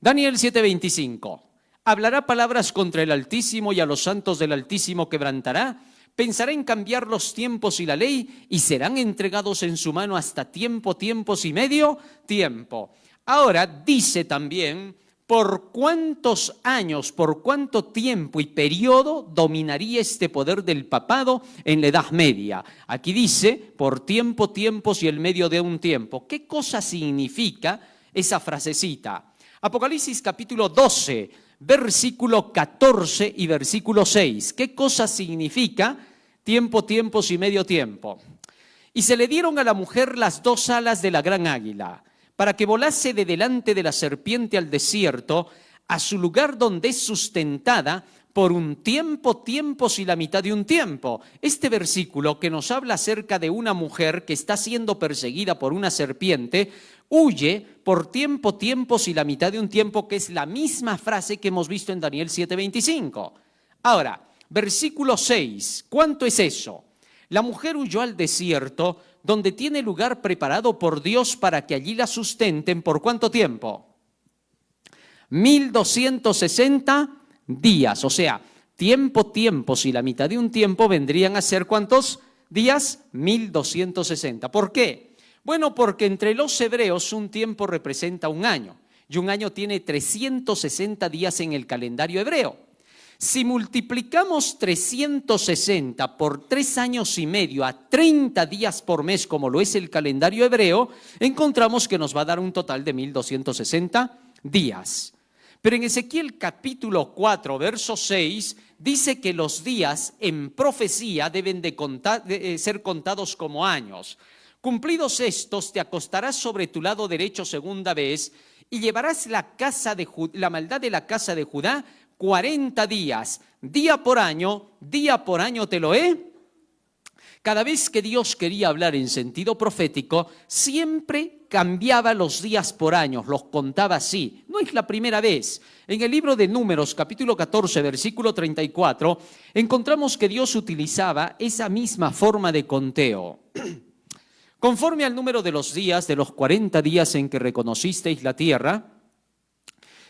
Daniel 7:25. Hablará palabras contra el Altísimo y a los santos del Altísimo quebrantará. Pensará en cambiar los tiempos y la ley y serán entregados en su mano hasta tiempos y medio tiempo. Ahora dice también por cuántos años, por cuánto tiempo y periodo dominaría este poder del papado en la Edad Media. Aquí dice por tiempos y el medio de un tiempo. ¿Qué cosa significa esa frasecita? Apocalipsis capítulo 12, versículo 14 y versículo 6. ¿Qué cosa significa tiempos y medio tiempo? Y se le dieron a la mujer las 2 alas de la gran águila, para que volase de delante de la serpiente al desierto, a su lugar donde es sustentada por un tiempos y la mitad de un tiempo. Este versículo que nos habla acerca de una mujer que está siendo perseguida por una serpiente, huye por tiempos y la mitad de un tiempo, que es la misma frase que hemos visto en Daniel 7:25. Ahora, versículo 6, ¿cuánto es eso? La mujer huyó al desierto, donde tiene lugar preparado por Dios para que allí la sustenten. ¿Por cuánto tiempo? 1260 días. O sea, tiempos y la mitad de un tiempo vendrían a ser ¿cuántos días? 1260. ¿Por qué? Bueno, porque entre los hebreos un tiempo representa un año y un año tiene 360 días en el calendario hebreo. Si multiplicamos 360 por 3 años y medio a 30 días por mes, como lo es el calendario hebreo, encontramos que nos va a dar un total de 1260 días. Pero en Ezequiel capítulo 4, verso 6, dice que los días en profecía deben de ser contados como años. Cumplidos estos, te acostarás sobre tu lado derecho segunda vez y llevarás la maldad de la casa de Judá 40 días, día por año te lo he. Cada vez que Dios quería hablar en sentido profético, siempre cambiaba los días por años, los contaba así. No es la primera vez. En el libro de Números, capítulo 14, versículo 34, encontramos que Dios utilizaba esa misma forma de conteo. Conforme al número de los días, de los 40 días en que reconocisteis la tierra,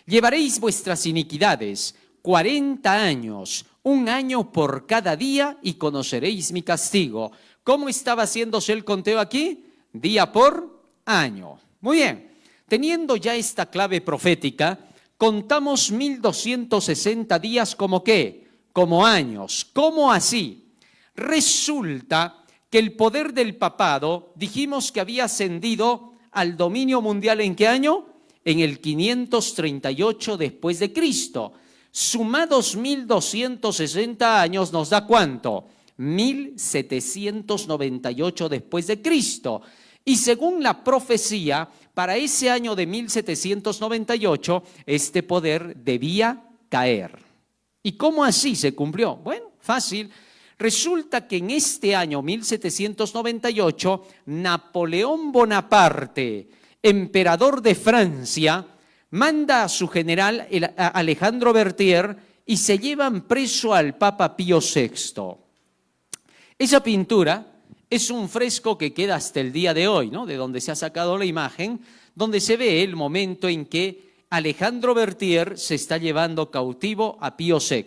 llevaréis vuestras iniquidades 40 años, un año por cada día, y conoceréis mi castigo. ¿Cómo estaba haciéndose el conteo aquí? Día por año. Muy bien, teniendo ya esta clave profética, contamos 1260 días como ¿qué? Como años. ¿Cómo así? Resulta que el poder del papado, dijimos que había ascendido al dominio mundial ¿en qué año? En el 538 después de Cristo. Sumados 1260 años nos da ¿cuánto? 1798 después de Cristo. Y según la profecía, para ese año de 1798, este poder debía caer. ¿Y cómo así se cumplió? Bueno, fácil. Resulta que en este año 1798, Napoleón Bonaparte, emperador de Francia, manda a su general Alejandro Berthier y se llevan preso al Papa Pío VI. Esa pintura es un fresco que queda hasta el día de hoy, ¿no? De donde se ha sacado la imagen, donde se ve el momento en que Alejandro Berthier se está llevando cautivo a Pío VI.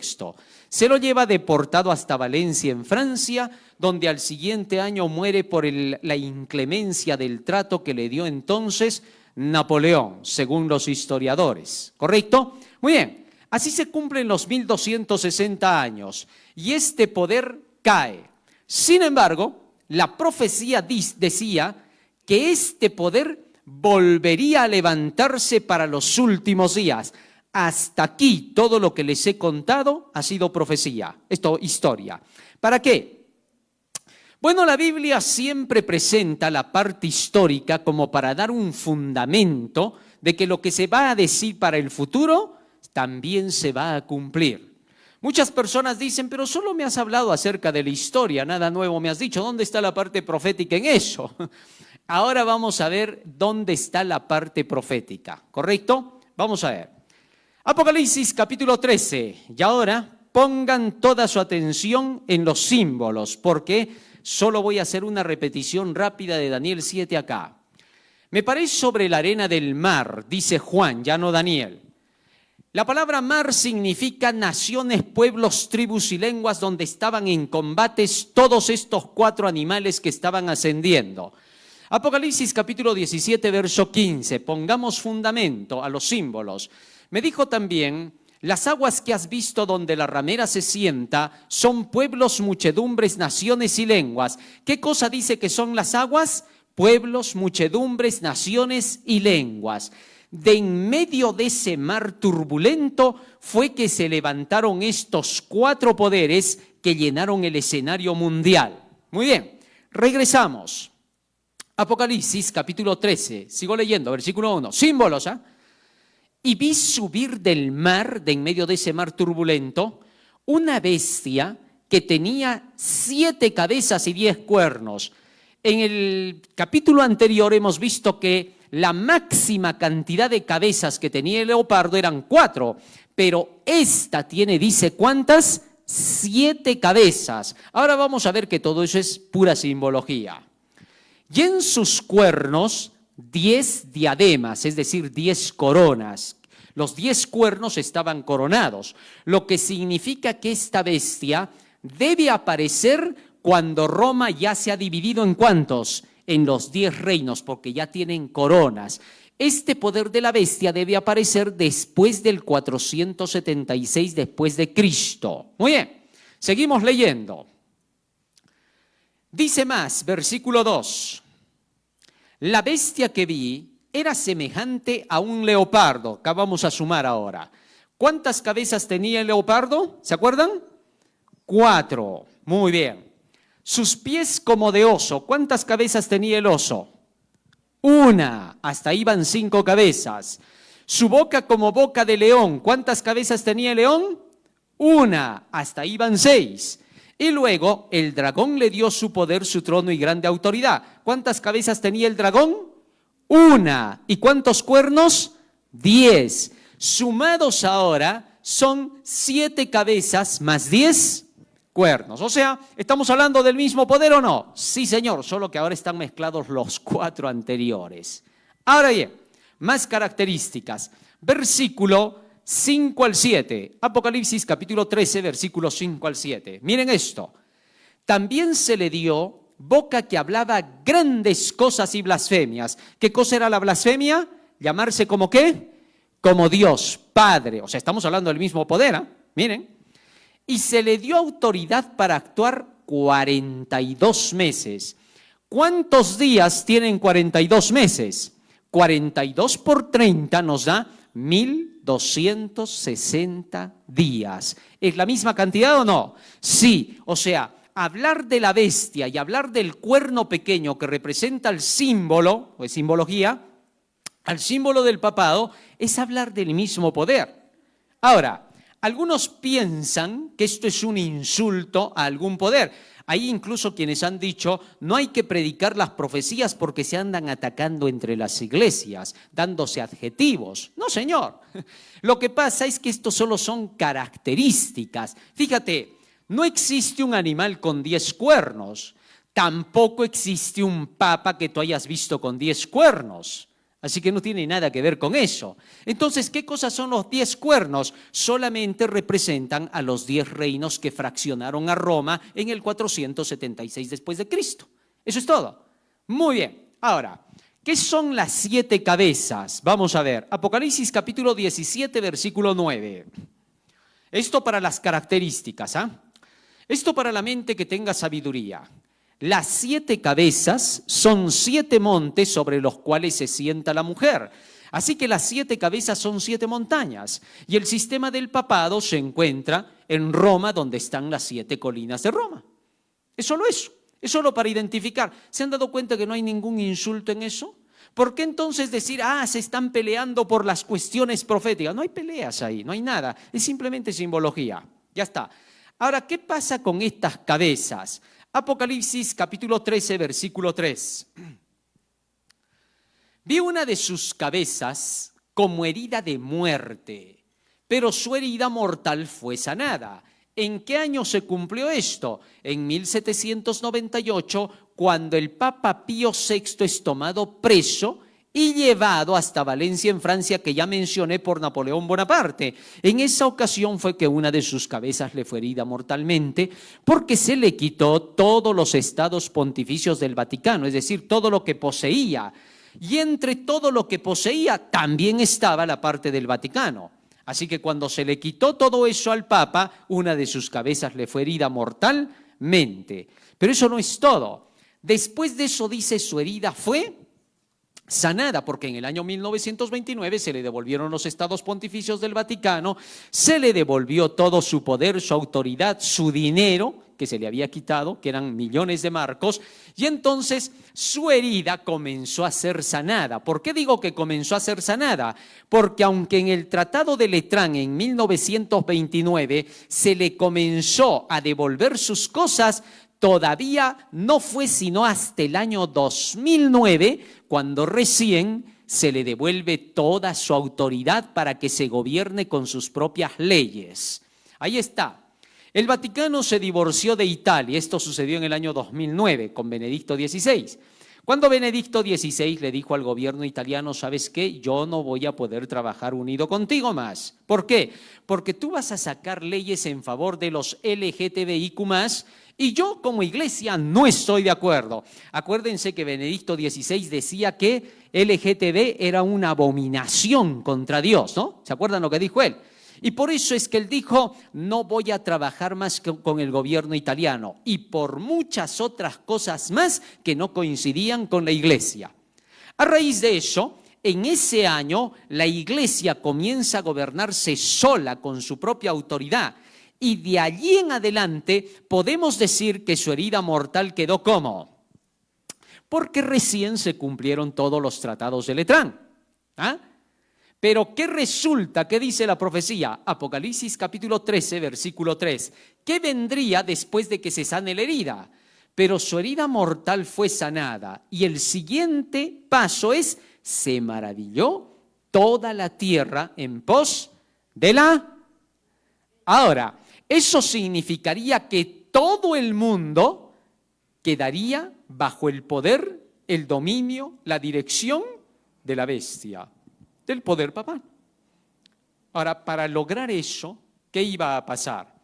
Se lo lleva deportado hasta Valencia, en Francia, donde al siguiente año muere por la inclemencia del trato que le dio entonces Napoleón, según los historiadores. ¿Correcto? Muy bien, así se cumplen los 1260 años y este poder cae. Sin embargo, la profecía decía que este poder volvería a levantarse para los últimos días. Hasta aquí todo lo que les he contado ha sido profecía, esto historia. ¿Para qué? Bueno, la Biblia siempre presenta la parte histórica como para dar un fundamento de que lo que se va a decir para el futuro también se va a cumplir. Muchas personas dicen, pero solo me has hablado acerca de la historia, nada nuevo me has dicho. ¿Dónde está la parte profética en eso? Ahora vamos a ver dónde está la parte profética, ¿correcto? Vamos a ver. Apocalipsis capítulo 13. Y ahora pongan toda su atención en los símbolos, porque solo voy a hacer una repetición rápida de Daniel 7 acá. Me paré sobre la arena del mar, dice Juan, ya no Daniel. La palabra mar significa naciones, pueblos, tribus y lenguas donde estaban en combates todos estos 4 animales que estaban ascendiendo. Apocalipsis capítulo 17, verso 15. Pongamos fundamento a los símbolos. Me dijo también, las aguas que has visto donde la ramera se sienta son pueblos, muchedumbres, naciones y lenguas. ¿Qué cosa dice que son las aguas? Pueblos, muchedumbres, naciones y lenguas. De en medio de ese mar turbulento fue que se levantaron estos 4 poderes que llenaron el escenario mundial. Muy bien, regresamos. Apocalipsis capítulo 13, sigo leyendo, versículo 1, símbolos, ¿ah? Y vi subir del mar, de en medio de ese mar turbulento, una bestia que tenía 7 cabezas y 10 cuernos. En el capítulo anterior hemos visto que la máxima cantidad de cabezas que tenía el leopardo eran 4, pero esta tiene, dice, ¿cuántas? 7 cabezas. Ahora vamos a ver que todo eso es pura simbología. Y en sus cuernos 10 diademas, es decir, 10 coronas. Los 10 cuernos estaban coronados, lo que significa que esta bestia debe aparecer cuando Roma ya se ha dividido ¿en cuántos? En los 10 reinos, porque ya tienen coronas. Este poder de la bestia debe aparecer después del 476 después de Cristo. Muy bien, seguimos leyendo. Dice más, versículo 2. La bestia que vi era semejante a un leopardo. Acá vamos a sumar ahora. ¿Cuántas cabezas tenía el leopardo? ¿Se acuerdan? 4. Muy bien. Sus pies como de oso. ¿Cuántas cabezas tenía el oso? 1. Hasta ahí van 5 cabezas. Su boca como boca de león. ¿Cuántas cabezas tenía el león? Una. Hasta ahí van 6. Y luego el dragón le dio su poder, su trono y grande autoridad. ¿Cuántas cabezas tenía el dragón? Una. ¿Y cuántos cuernos? 10. Sumados ahora son 7 cabezas más 10 cuernos. O sea, ¿estamos hablando del mismo poder o no? Sí, señor, solo que ahora están mezclados los 4 anteriores. Ahora bien, más características. Versículo 5 al 7. Apocalipsis capítulo 13, versículos 5 al 7. Miren esto. También se le dio boca que hablaba grandes cosas y blasfemias. ¿Qué cosa era la blasfemia? Llamarse como ¿qué? Como Dios, Padre. O sea, estamos hablando del mismo poder, ¿eh? Miren. Y se le dio autoridad para actuar 42 meses. ¿Cuántos días tienen 42 meses? 42 por 30 nos da 1260 días. ¿Es la misma cantidad o no? Sí, o sea, hablar de la bestia y hablar del cuerno pequeño que representa el símbolo, o es simbología, al símbolo del papado, es hablar del mismo poder. Ahora, algunos piensan que esto es un insulto a algún poder. Hay incluso quienes han dicho, no hay que predicar las profecías porque se andan atacando entre las iglesias, dándose adjetivos. No, señor. Lo que pasa es que estos solo son características. Fíjate, no existe un animal con 10 cuernos. Tampoco existe un papa que tú hayas visto con 10 cuernos. Así que no tiene nada que ver con eso. Entonces, ¿qué cosas son los 10 cuernos? Solamente representan a los 10 reinos que fraccionaron a Roma en el 476 después de Cristo. Eso es todo. Muy bien. Ahora, ¿qué son las 7 cabezas? Vamos a ver. Apocalipsis capítulo 17, versículo 9. Esto para las características, ¿ah? Esto para la mente que tenga sabiduría. Las 7 cabezas son 7 montes sobre los cuales se sienta la mujer. Así que las 7 cabezas son 7 montañas. Y el sistema del papado se encuentra en Roma, donde están las 7 colinas de Roma. Es solo eso. Es solo para identificar. ¿Se han dado cuenta que no hay ningún insulto en eso? ¿Por qué entonces decir, se están peleando por las cuestiones proféticas? No hay peleas ahí, no hay nada. Es simplemente simbología. Ya está. Ahora, ¿qué pasa con estas cabezas? Apocalipsis capítulo 13, versículo 3. Vi una de sus cabezas como herida de muerte, pero su herida mortal fue sanada. ¿En qué año se cumplió esto? En 1798, cuando el Papa Pío VI es tomado preso y llevado hasta Valencia, en Francia, que ya mencioné, por Napoleón Bonaparte. En esa ocasión fue que una de sus cabezas le fue herida mortalmente porque se le quitó todos los estados pontificios del Vaticano, es decir, todo lo que poseía. Y entre todo lo que poseía también estaba la parte del Vaticano. Así que cuando se le quitó todo eso al Papa, una de sus cabezas le fue herida mortalmente. Pero eso no es todo. Después de eso dice, su herida fue sanada, porque en el año 1929 se le devolvieron los estados pontificios del Vaticano, se le devolvió todo su poder, su autoridad, su dinero, que se le había quitado, que eran millones de marcos, y entonces su herida comenzó a ser sanada. ¿Por qué digo que comenzó a ser sanada? Porque aunque en el Tratado de Letrán en 1929 se le comenzó a devolver sus cosas, todavía no fue sino hasta el año 2009 cuando recién se le devuelve toda su autoridad para que se gobierne con sus propias leyes. Ahí está. El Vaticano se divorció de Italia. Esto sucedió en el año 2009 con Benedicto XVI. Cuando Benedicto XVI le dijo al gobierno italiano, ¿sabes qué? Yo no voy a poder trabajar unido contigo más. ¿Por qué? Porque tú vas a sacar leyes en favor de los LGTBIQ+, y yo como iglesia no estoy de acuerdo. Acuérdense que Benedicto XVI decía que LGTB era una abominación contra Dios, ¿no? ¿Se acuerdan lo que dijo él? Y por eso es que él dijo, no voy a trabajar más con el gobierno italiano, y por muchas otras cosas más que no coincidían con la iglesia. A raíz de eso, en ese año, la iglesia comienza a gobernarse sola con su propia autoridad, y de allí en adelante podemos decir que su herida mortal quedó ¿cómo? Porque recién se cumplieron todos los tratados de Letrán. Pero ¿qué resulta? ¿Qué dice la profecía? Apocalipsis capítulo 13, versículo 3. ¿Qué vendría después de que se sane la herida? Pero su herida mortal fue sanada. Y el siguiente paso es, se maravilló toda la tierra en pos de la... Ahora, eso significaría que todo el mundo quedaría bajo el poder, el dominio, la dirección de la bestia, del poder papal. Ahora, para lograr eso, ¿qué iba a pasar?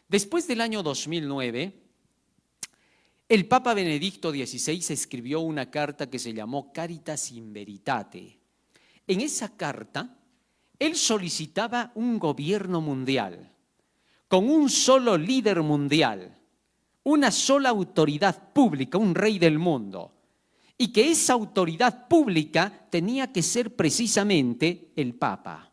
Después del año 2009, el Papa Benedicto XVI escribió una carta que se llamó Caritas in Veritate. En esa carta, él solicitaba un gobierno mundial, con un solo líder mundial, una sola autoridad pública, un rey del mundo, y que esa autoridad pública tenía que ser precisamente el Papa.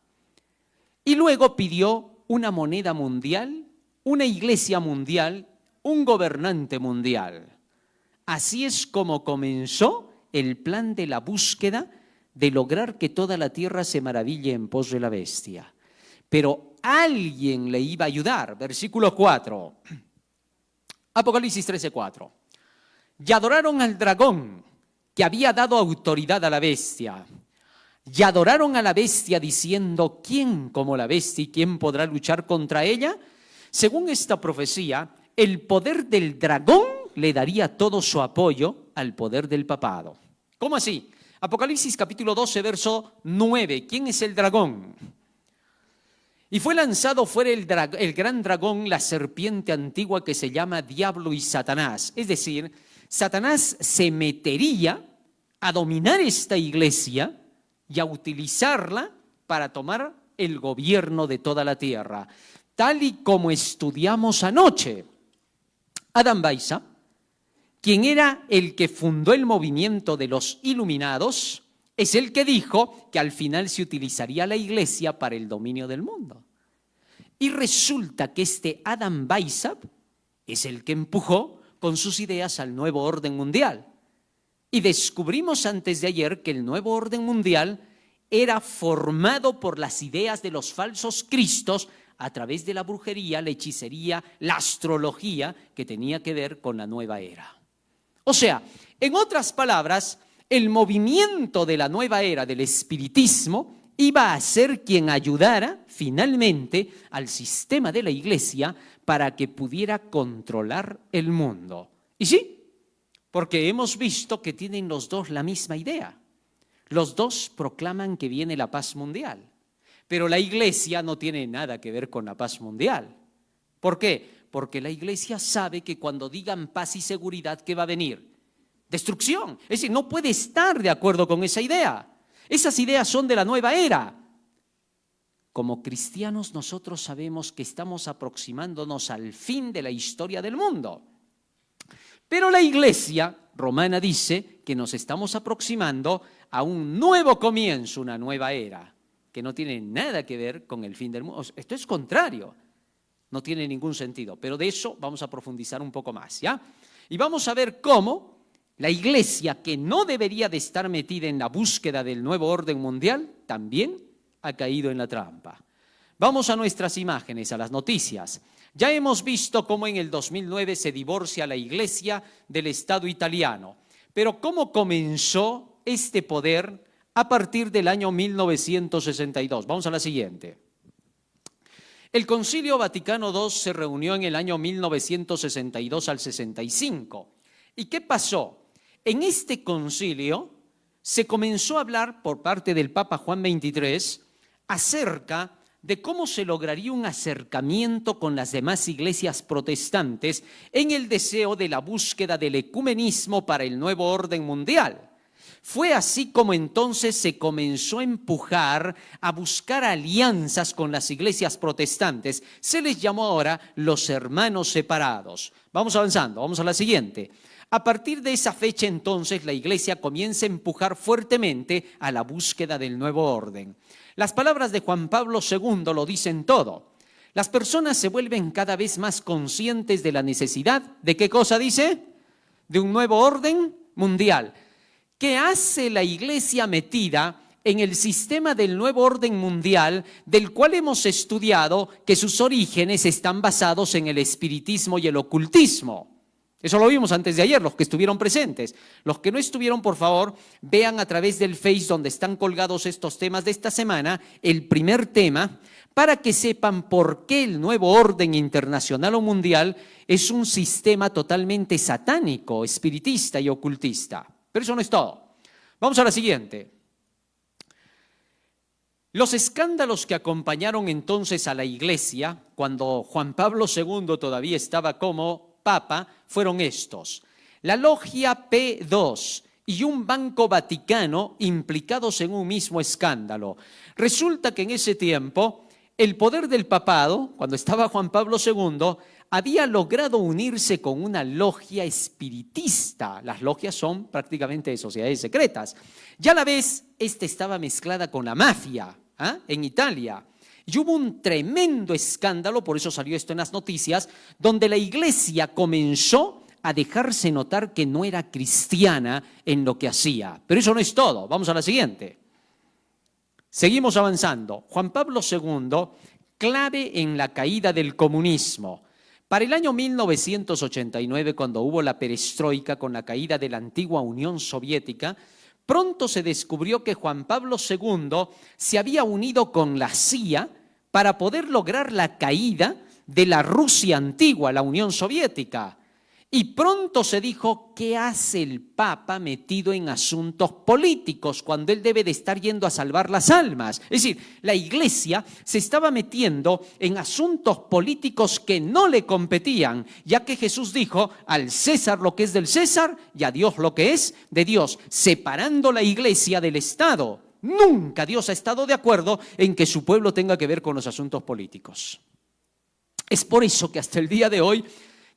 Y luego pidió una moneda mundial, una iglesia mundial, un gobernante mundial. Así es como comenzó el plan de la búsqueda de lograr que toda la tierra se maraville en pos de la bestia. Pero alguien le iba a ayudar. Versículo 4. Apocalipsis 13:4. Y adoraron al dragón que había dado autoridad a la bestia. Y adoraron a la bestia diciendo, ¿quién como la bestia y quién podrá luchar contra ella? Según esta profecía, el poder del dragón le daría todo su apoyo al poder del papado. ¿Cómo así? Apocalipsis capítulo 12, verso 9. ¿Quién es el dragón? Y fue lanzado fuera el gran dragón, la serpiente antigua que se llama Diablo y Satanás. Es decir, Satanás se metería a dominar esta iglesia y a utilizarla para tomar el gobierno de toda la tierra. Tal y como estudiamos anoche, Adam Weishaupt, quien era el que fundó el movimiento de los iluminados, es el que dijo que al final se utilizaría la iglesia para el dominio del mundo. Y resulta que este Adam Weishaupt es el que empujó con sus ideas al nuevo orden mundial. Y descubrimos antes de ayer que el nuevo orden mundial era formado por las ideas de los falsos cristos a través de la brujería, la hechicería, la astrología que tenía que ver con la nueva era. O sea, en otras palabras, el movimiento de la nueva era del espiritismo iba a ser quien ayudara finalmente al sistema de la iglesia para que pudiera controlar el mundo. Y sí, porque hemos visto que tienen los dos la misma idea. Los dos proclaman que viene la paz mundial, pero la iglesia no tiene nada que ver con la paz mundial. ¿Por qué? Porque la iglesia sabe que cuando digan paz y seguridad, ¿qué va a venir? Destrucción. Es decir, no puede estar de acuerdo con esa idea. Esas ideas son de la nueva era. Como cristianos nosotros sabemos que estamos aproximándonos al fin de la historia del mundo. Pero la iglesia romana dice que nos estamos aproximando a un nuevo comienzo, una nueva era, que no tiene nada que ver con el fin del mundo. Esto es contrario, no tiene ningún sentido, pero de eso vamos a profundizar un poco más, ¿ya? Y vamos a ver cómo la iglesia, que no debería de estar metida en la búsqueda del nuevo orden mundial, también ha caído en la trampa. Vamos a nuestras imágenes, a las noticias. Ya hemos visto cómo en el 2009 se divorcia la iglesia del Estado italiano, pero cómo comenzó este poder a partir del año 1962. Vamos a la siguiente. El Concilio Vaticano II se reunió en el año 1962 al 65. ¿Y qué pasó? En este concilio se comenzó a hablar por parte del Papa Juan XXIII acerca de cómo se lograría un acercamiento con las demás iglesias protestantes en el deseo de la búsqueda del ecumenismo para el nuevo orden mundial. Fue así como entonces se comenzó a empujar a buscar alianzas con las iglesias protestantes. Se les llamó ahora los hermanos separados. Vamos avanzando, vamos a la siguiente. A partir de esa fecha entonces la iglesia comienza a empujar fuertemente a la búsqueda del nuevo orden. Las palabras de Juan Pablo II lo dicen todo. Las personas se vuelven cada vez más conscientes de la necesidad ¿de qué cosa dice? De un nuevo orden mundial. ¿Qué hace la iglesia metida en el sistema del nuevo orden mundial, del cual hemos estudiado que sus orígenes están basados en el espiritismo y el ocultismo. Eso lo vimos antes de ayer, los que estuvieron presentes. Los que no estuvieron, por favor, vean a través del Face donde están colgados estos temas de esta semana, el primer tema, para que sepan por qué el nuevo orden internacional o mundial es un sistema totalmente satánico, espiritista y ocultista. Pero eso no es todo. Vamos a la siguiente. Los escándalos que acompañaron entonces a la Iglesia, cuando Juan Pablo II todavía estaba como Papa, fueron estos: la Logia P2 y un Banco Vaticano implicados en un mismo escándalo. Resulta que en ese tiempo el poder del papado, cuando estaba Juan Pablo II, había logrado unirse con una logia espiritista. Las logias son prácticamente sociedades secretas. Y a la vez, esta estaba mezclada con la mafia, en Italia. Y hubo un tremendo escándalo, por eso salió esto en las noticias, donde la Iglesia comenzó a dejarse notar que no era cristiana en lo que hacía. Pero eso no es todo. Vamos a la siguiente. Seguimos avanzando. Juan Pablo II, clave en la caída del comunismo. Para el año 1989, cuando hubo la perestroika con la caída de la antigua Unión Soviética, pronto se descubrió que Juan Pablo II se había unido con la CIA para poder lograr la caída de la Rusia antigua, la Unión Soviética. Y pronto se dijo, ¿qué hace el Papa metido en asuntos políticos cuando él debe de estar yendo a salvar las almas? Es decir, la Iglesia se estaba metiendo en asuntos políticos que no le competían, ya que Jesús dijo, al César lo que es del César y a Dios lo que es de Dios, separando la Iglesia del Estado. Nunca Dios ha estado de acuerdo en que su pueblo tenga que ver con los asuntos políticos. Es por eso que hasta el día de hoy,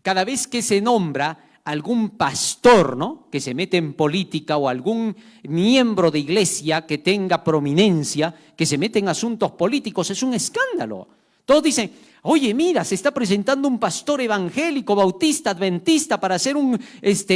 cada vez que se nombra algún pastor, ¿no?, que se mete en política, o algún miembro de iglesia que tenga prominencia, que se mete en asuntos políticos, es un escándalo. Todos dicen, oye, mira, se está presentando un pastor evangélico, bautista, adventista para ser un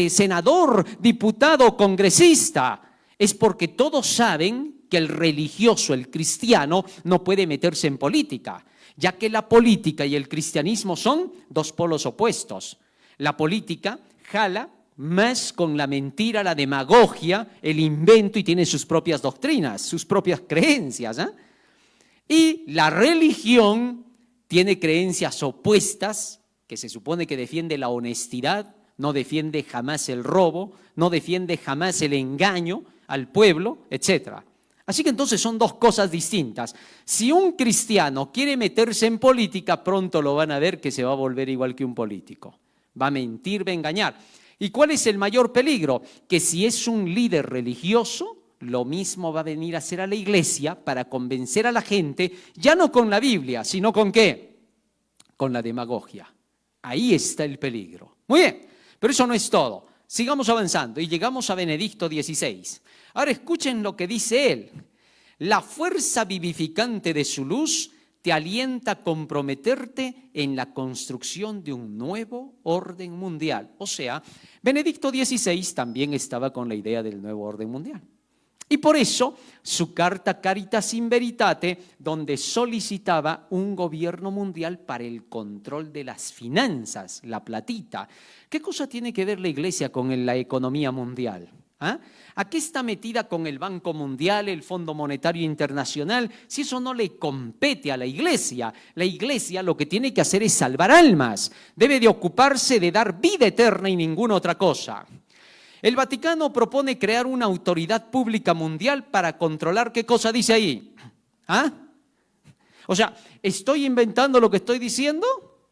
senador, diputado, congresista. Es porque todos saben que el religioso, el cristiano, no puede meterse en política, ya que la política y el cristianismo son dos polos opuestos. La política jala más con la mentira, la demagogia, el invento, y tiene sus propias doctrinas, sus propias creencias, Y la religión tiene creencias opuestas, que se supone que defiende la honestidad, no defiende jamás el robo, no defiende jamás el engaño al pueblo, etcétera. Así que entonces son dos cosas distintas. Si un cristiano quiere meterse en política, pronto lo van a ver que se va a volver igual que un político. Va a mentir, va a engañar. ¿Y cuál es el mayor peligro? Que si es un líder religioso, lo mismo va a venir a hacer a la iglesia para convencer a la gente, ya no con la Biblia, sino ¿con qué? Con la demagogia. Ahí está el peligro. Muy bien, pero eso no es todo. Sigamos avanzando y llegamos a Benedicto XVI. Ahora escuchen lo que dice él. La fuerza vivificante de su luz te alienta a comprometerte en la construcción de un nuevo orden mundial. O sea, Benedicto XVI también estaba con la idea del nuevo orden mundial. Y por eso su carta Caritas in Veritate, donde solicitaba un gobierno mundial para el control de las finanzas, la platita. ¿Qué cosa tiene que ver la Iglesia con la economía mundial? ¿A qué está metida con el Banco Mundial, el Fondo Monetario Internacional? Si eso no le compete a la Iglesia. La Iglesia lo que tiene que hacer es salvar almas. Debe de ocuparse de dar vida eterna y ninguna otra cosa. El Vaticano propone crear una autoridad pública mundial para controlar, ¿qué cosa dice ahí? O sea, ¿estoy inventando lo que estoy diciendo?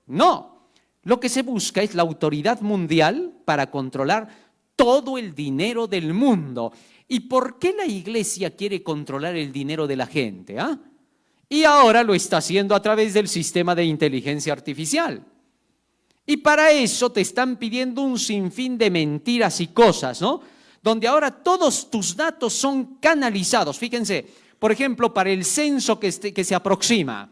No. Lo que se busca es la autoridad mundial para controlar todo el dinero del mundo. ¿Y por qué la Iglesia quiere controlar el dinero de la gente? Y ahora lo está haciendo a través del sistema de inteligencia artificial. Y para eso te están pidiendo un sinfín de mentiras y cosas, ¿no? Donde ahora todos tus datos son canalizados. Fíjense, por ejemplo, para el censo que se aproxima,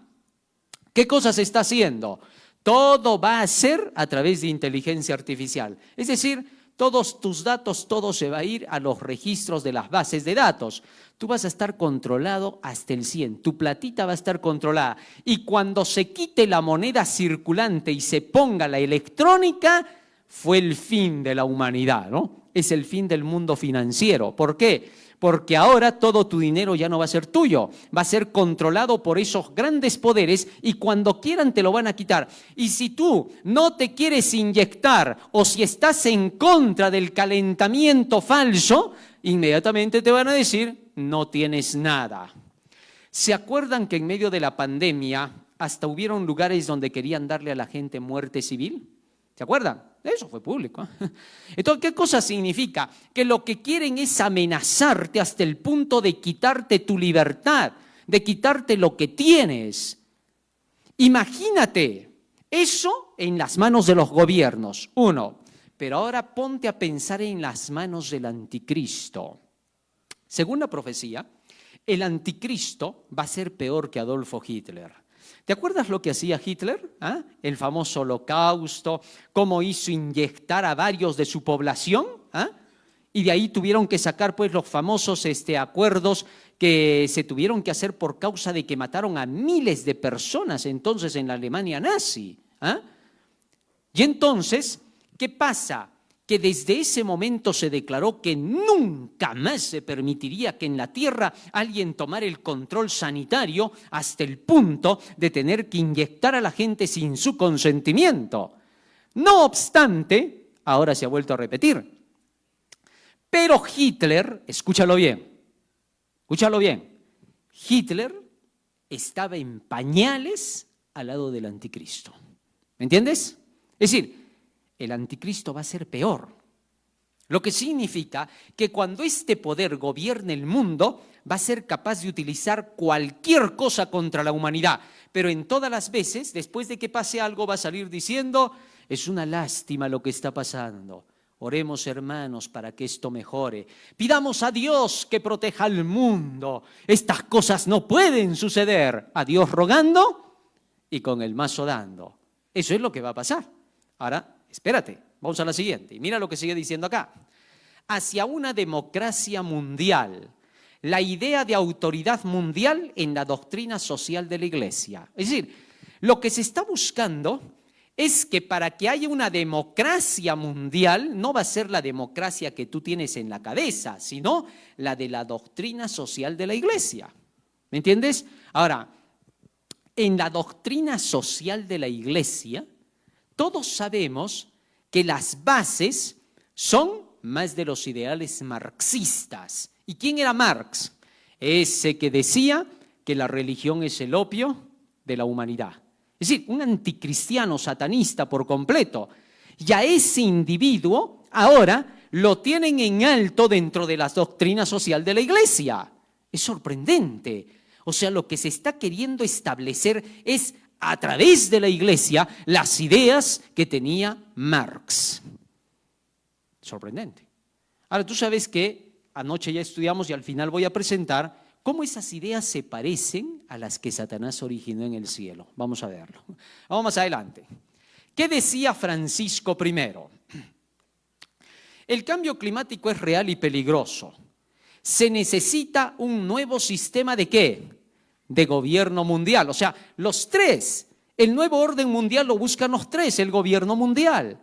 ¿qué cosas se está haciendo? Todo va a ser a través de inteligencia artificial. Es decir, todos tus datos, todo se va a ir a los registros de las bases de datos. Tú vas a estar controlado hasta el 100, tu platita va a estar controlada. Y cuando se quite la moneda circulante y se ponga la electrónica, fue el fin de la humanidad, ¿no? Es el fin del mundo financiero. ¿Por qué? Porque ahora todo tu dinero ya no va a ser tuyo, va a ser controlado por esos grandes poderes y cuando quieran te lo van a quitar. Y si tú no te quieres inyectar o si estás en contra del calentamiento falso, inmediatamente te van a decir, no tienes nada. ¿Se acuerdan que en medio de la pandemia hasta hubieron lugares donde querían darle a la gente muerte civil? ¿Se acuerdan? Eso fue público. Entonces, ¿qué cosa significa? Que lo que quieren es amenazarte hasta el punto de quitarte tu libertad, de quitarte lo que tienes. Imagínate eso en las manos de los gobiernos, uno. Pero ahora ponte a pensar en las manos del anticristo. Según la profecía, el anticristo va a ser peor que Adolfo Hitler. ¿Te acuerdas lo que hacía Hitler? ¿Ah? El famoso holocausto, cómo hizo inyectar a varios de su población. ¿Ah? Y de ahí tuvieron que sacar pues los famosos acuerdos que se tuvieron que hacer por causa de que mataron a miles de personas entonces en la Alemania nazi. ¿Ah? Y entonces, ¿qué pasa? Que desde ese momento se declaró que nunca más se permitiría que en la tierra alguien tomara el control sanitario hasta el punto de tener que inyectar a la gente sin su consentimiento. No obstante, ahora se ha vuelto a repetir. Pero Hitler, escúchalo bien, Hitler estaba en pañales al lado del anticristo. ¿Me entiendes? Es decir, el anticristo va a ser peor. Lo que significa que cuando este poder gobierne el mundo, va a ser capaz de utilizar cualquier cosa contra la humanidad. Pero en todas las veces, después de que pase algo, va a salir diciendo, es una lástima lo que está pasando. Oremos, hermanos, para que esto mejore. Pidamos a Dios que proteja al mundo. Estas cosas no pueden suceder. A Dios rogando y con el mazo dando. Eso es lo que va a pasar. Ahora, espérate, vamos a la siguiente. Y mira lo que sigue diciendo acá. Hacia una democracia mundial. La idea de autoridad mundial en la doctrina social de la Iglesia. Es decir, lo que se está buscando es que para que haya una democracia mundial, no va a ser la democracia que tú tienes en la cabeza, sino la de la doctrina social de la Iglesia. ¿Me entiendes? Ahora, en la doctrina social de la Iglesia, todos sabemos que las bases son más de los ideales marxistas. ¿Y quién era Marx? Ese que decía que la religión es el opio de la humanidad. Es decir, un anticristiano satanista por completo. Y a ese individuo ahora lo tienen en alto dentro de la doctrina social de la Iglesia. Es sorprendente. O sea, lo que se está queriendo establecer es a través de la Iglesia las ideas que tenía Marx. Sorprendente. Ahora, tú sabes que anoche ya estudiamos y al final voy a presentar cómo esas ideas se parecen a las que Satanás originó en el cielo. Vamos a verlo. Vamos más adelante. ¿Qué decía Francisco I? El cambio climático es real y peligroso. Se necesita un nuevo sistema ¿de qué? De gobierno mundial. O sea, los tres. El nuevo orden mundial lo buscan los tres, el gobierno mundial.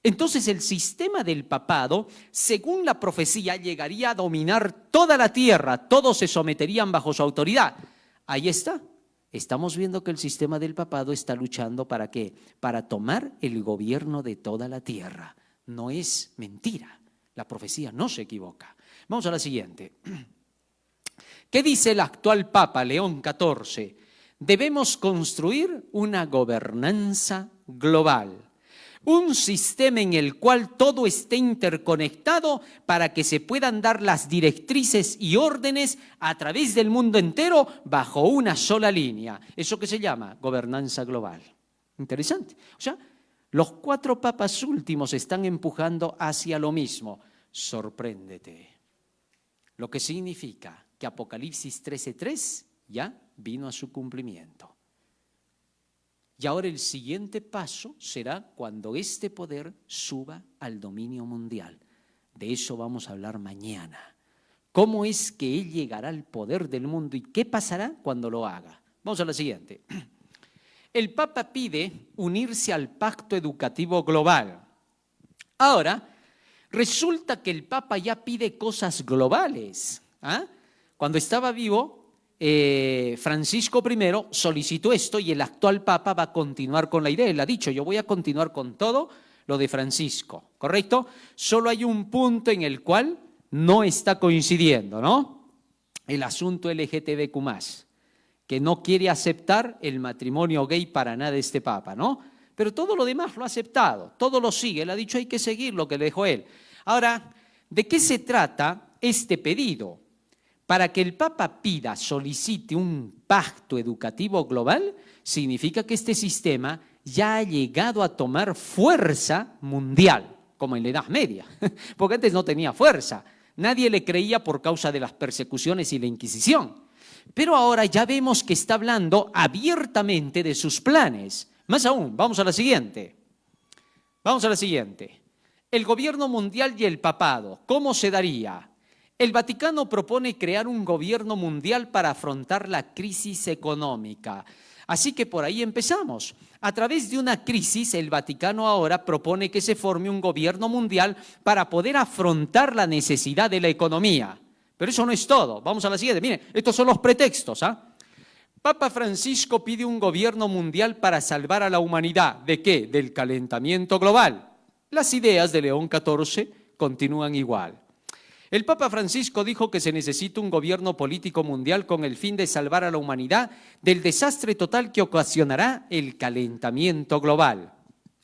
Entonces el sistema del papado, según la profecía, llegaría a dominar toda la tierra, todos se someterían bajo su autoridad. Ahí está. Estamos viendo que el sistema del papado está luchando ¿para qué? Para tomar el gobierno de toda la tierra. No es mentira. La profecía no se equivoca. Vamos a la siguiente. ¿Qué dice el actual Papa León XIV? Debemos construir una gobernanza global. Un sistema en el cual todo esté interconectado para que se puedan dar las directrices y órdenes a través del mundo entero bajo una sola línea. ¿Eso qué se llama? Gobernanza global. Interesante. O sea, los 4 papas últimos están empujando hacia lo mismo. Sorpréndete. Lo que significa que Apocalipsis 13:3 ya vino a su cumplimiento. Y ahora el siguiente paso será cuando este poder suba al dominio mundial. De eso vamos a hablar mañana. ¿Cómo es que él llegará al poder del mundo y qué pasará cuando lo haga? Vamos a la siguiente. El Papa pide unirse al Pacto Educativo Global. Ahora, resulta que el Papa ya pide cosas globales. Cuando estaba vivo, Francisco I solicitó esto y el actual Papa va a continuar con la idea. Él ha dicho, yo voy a continuar con todo lo de Francisco, ¿correcto? Solo hay un punto en el cual no está coincidiendo, ¿no? El asunto LGTBQ+, que no quiere aceptar el matrimonio gay para nada este Papa, ¿no? Pero todo lo demás lo ha aceptado, todo lo sigue. Él ha dicho hay que seguir lo que le dejó él. Ahora, ¿de qué se trata este pedido? Para que el Papa pida, solicite un pacto educativo global, significa que este sistema ya ha llegado a tomar fuerza mundial, como en la Edad Media, porque antes no tenía fuerza. Nadie le creía por causa de las persecuciones y la Inquisición. Pero ahora ya vemos que está hablando abiertamente de sus planes. Más aún, vamos a la siguiente. Vamos a la siguiente. El gobierno mundial y el papado, ¿cómo se daría? El Vaticano propone crear un gobierno mundial para afrontar la crisis económica. Así que por ahí empezamos. A través de una crisis, el Vaticano ahora propone que se forme un gobierno mundial para poder afrontar la necesidad de la economía. Pero eso no es todo. Vamos a la siguiente. Miren, estos son los pretextos. Papa Francisco pide un gobierno mundial para salvar a la humanidad. ¿De qué? Del calentamiento global. Las ideas de León XIV continúan igual. El Papa Francisco dijo que se necesita un gobierno político mundial con el fin de salvar a la humanidad del desastre total que ocasionará el calentamiento global.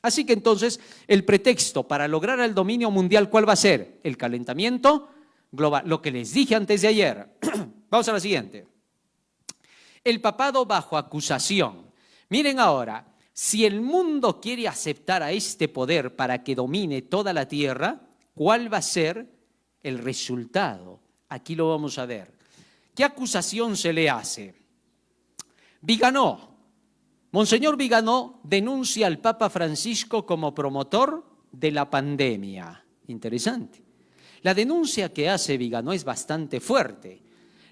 Así que entonces, el pretexto para lograr el dominio mundial, ¿cuál va a ser? El calentamiento global, lo que les dije antes de ayer. Vamos a la siguiente. El papado bajo acusación. Miren ahora, si el mundo quiere aceptar a este poder para que domine toda la tierra, ¿cuál va a ser el resultado? Aquí lo vamos a ver. ¿Qué acusación se le hace? Viganó. Monseñor Viganó denuncia al Papa Francisco como promotor de la pandemia. Interesante. La denuncia que hace Viganó es bastante fuerte.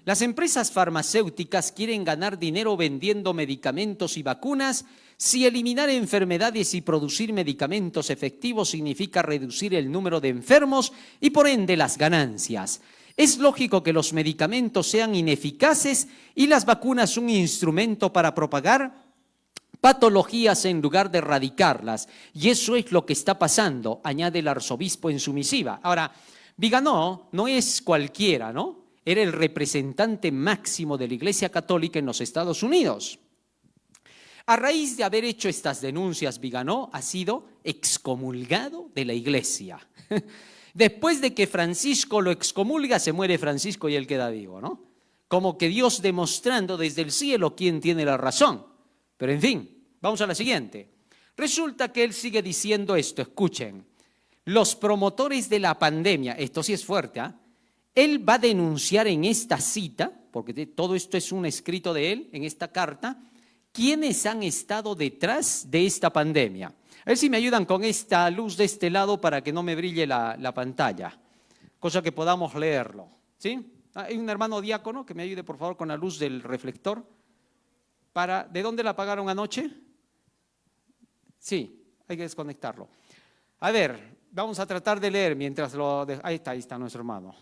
Las empresas farmacéuticas quieren ganar dinero vendiendo medicamentos y vacunas. Si eliminar enfermedades y producir medicamentos efectivos significa reducir el número de enfermos y por ende las ganancias. Es lógico que los medicamentos sean ineficaces y las vacunas un instrumento para propagar patologías en lugar de erradicarlas. Y eso es lo que está pasando, añade el arzobispo en su misiva. Ahora, Viganó no es cualquiera, ¿no? Era el representante máximo de la Iglesia Católica en los Estados Unidos. A raíz de haber hecho estas denuncias, Viganó ha sido excomulgado de la Iglesia. Después de que Francisco lo excomulga, se muere Francisco y él queda vivo, ¿no? Como que Dios demostrando desde el cielo quién tiene la razón. Pero en fin, vamos a la siguiente. Resulta que él sigue diciendo esto, escuchen. Los promotores de la pandemia, esto sí es fuerte, él va a denunciar en esta cita, porque todo esto es un escrito de él, en esta carta, quiénes han estado detrás de esta pandemia. A ver si me ayudan con esta luz de este lado para que no me brille la pantalla, cosa que podamos leerlo. ¿Sí? Hay un hermano diácono que me ayude por favor con la luz del reflector. ¿De dónde la apagaron anoche? Sí, hay que desconectarlo. A ver, vamos a tratar de leer mientras lo... Ahí está nuestro hermano.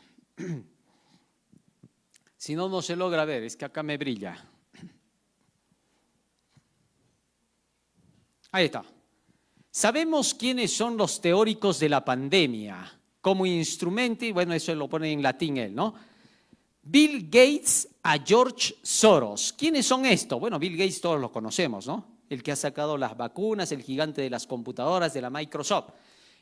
Si no, no se logra ver, es que acá me brilla. Ahí está. Sabemos quiénes son los teóricos de la pandemia como instrumento, y bueno, eso lo pone en latín él, ¿no? Bill Gates a George Soros. ¿Quiénes son estos? Bueno, Bill Gates todos lo conocemos, ¿no? El que ha sacado las vacunas, el gigante de las computadoras, de la Microsoft.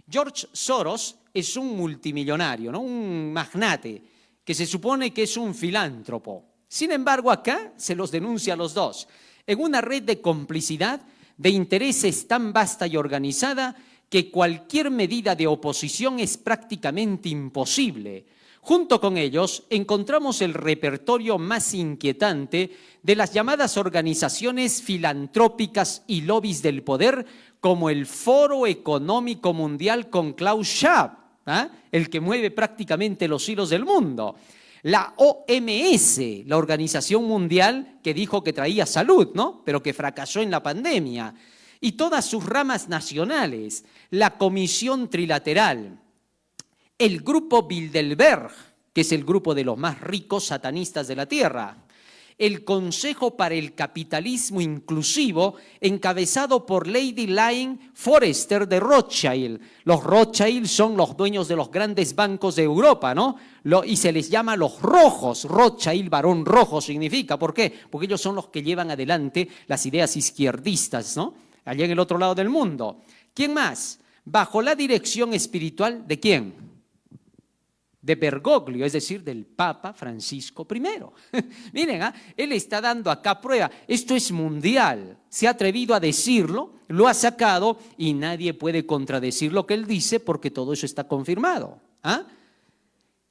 George Soros es un multimillonario, ¿no? Un magnate que se supone que es un filántropo. Sin embargo, acá se los denuncia a los dos en una red de complicidad de intereses tan vasta y organizada que cualquier medida de oposición es prácticamente imposible. Junto con ellos encontramos el repertorio más inquietante de las llamadas organizaciones filantrópicas y lobbies del poder, como el Foro Económico Mundial con Klaus Schwab, el que mueve prácticamente los hilos del mundo. La OMS, la Organización Mundial, que dijo que traía salud, ¿no? Pero que fracasó en la pandemia. Y todas sus ramas nacionales, la Comisión Trilateral, el Grupo Bilderberg, que es el grupo de los más ricos satanistas de la Tierra, el Consejo para el Capitalismo Inclusivo, encabezado por Lady Lynn Forrester de Rothschild. Los Rothschild son los dueños de los grandes bancos de Europa, ¿no? Y se les llama los rojos. Rothschild, varón rojo, significa. ¿Por qué? Porque ellos son los que llevan adelante las ideas izquierdistas, ¿no? Allá en el otro lado del mundo. ¿Quién más? Bajo la dirección espiritual ¿de quién? De Bergoglio, es decir, del Papa Francisco I. Miren, él está dando acá prueba. Esto es mundial. Se ha atrevido a decirlo, lo ha sacado y nadie puede contradecir lo que él dice porque todo eso está confirmado.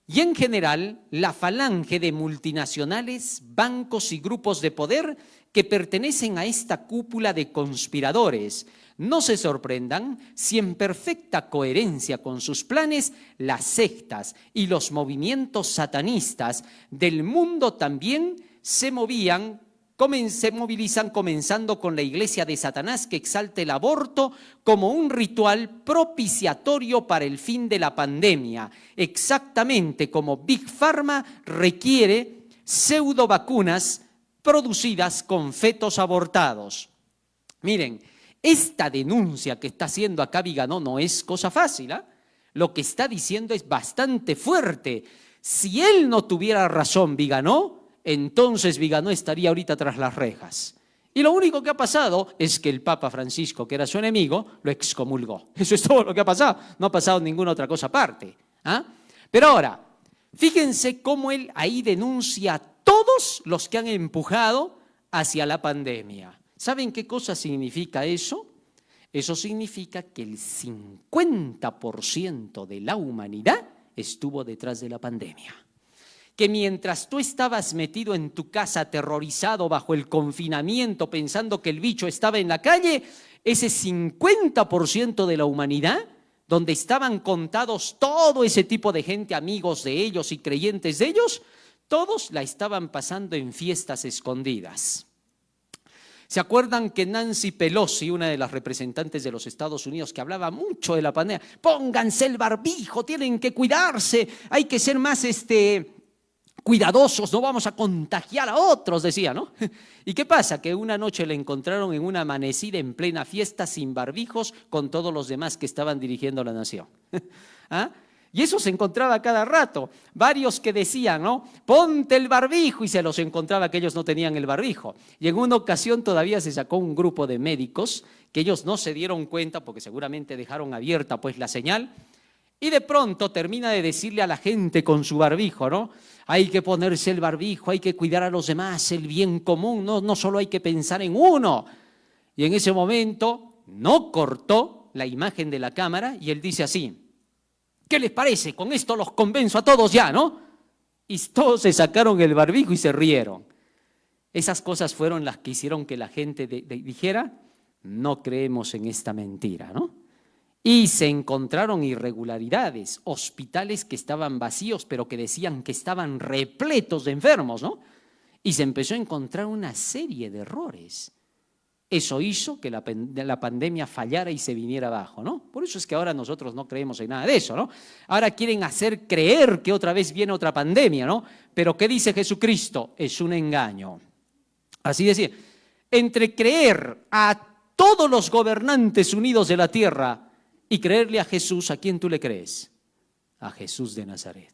Y en general, la falange de multinacionales, bancos y grupos de poder que pertenecen a esta cúpula de conspiradores. No se sorprendan si en perfecta coherencia con sus planes, las sectas y los movimientos satanistas del mundo también se movilizan, comenzando con la iglesia de Satanás, que exalta el aborto como un ritual propiciatorio para el fin de la pandemia, exactamente como Big Pharma requiere pseudo vacunas producidas con fetos abortados. Miren, esta denuncia que está haciendo acá Viganó no es cosa fácil, ¿eh? Lo que está diciendo es bastante fuerte. Si él no tuviera razón, Viganó, entonces Viganó estaría ahorita tras las rejas. Y lo único que ha pasado es que el Papa Francisco, que era su enemigo, lo excomulgó. Eso es todo lo que ha pasado. No ha pasado ninguna otra cosa aparte. Pero ahora, fíjense cómo él ahí denuncia a todos los que han empujado hacia la pandemia. ¿Saben qué cosa significa eso? Eso significa que el 50% de la humanidad estuvo detrás de la pandemia. Que mientras tú estabas metido en tu casa aterrorizado bajo el confinamiento pensando que el bicho estaba en la calle, ese 50% de la humanidad, donde estaban contados todo ese tipo de gente, amigos de ellos y creyentes de ellos, todos la estaban pasando en fiestas escondidas. ¿Se acuerdan que Nancy Pelosi, una de las representantes de los Estados Unidos, que hablaba mucho de la pandemia, pónganse el barbijo, tienen que cuidarse, hay que ser más cuidadosos, no vamos a contagiar a otros, decía, ¿no? ¿Y qué pasa? Que una noche la encontraron en una amanecida en plena fiesta sin barbijos con todos los demás que estaban dirigiendo la nación. Y eso se encontraba cada rato. Varios que decían, ¿no? Ponte el barbijo, y se los encontraba que ellos no tenían el barbijo. Y en una ocasión todavía se sacó un grupo de médicos que ellos no se dieron cuenta porque seguramente dejaron abierta pues la señal. Y de pronto termina de decirle a la gente con su barbijo, ¿no? Hay que ponerse el barbijo, hay que cuidar a los demás, el bien común, no solo hay que pensar en uno. Y en ese momento no cortó la imagen de la cámara y él dice así: ¿qué les parece? Con esto los convenzo a todos ya, ¿no? Y todos se sacaron el barbijo y se rieron. Esas cosas fueron las que hicieron que la gente dijera, no creemos en esta mentira, ¿no? Y se encontraron irregularidades, hospitales que estaban vacíos, pero que decían que estaban repletos de enfermos, ¿no? Y se empezó a encontrar una serie de errores. Eso hizo que la pandemia fallara y se viniera abajo, ¿no? Por eso es que ahora nosotros no creemos en nada de eso, ¿no? Ahora quieren hacer creer que otra vez viene otra pandemia, ¿no? Pero ¿qué dice Jesucristo? Es un engaño. Así decir, entre creer a todos los gobernantes unidos de la tierra y creerle a Jesús, ¿a quién tú le crees? A Jesús de Nazaret.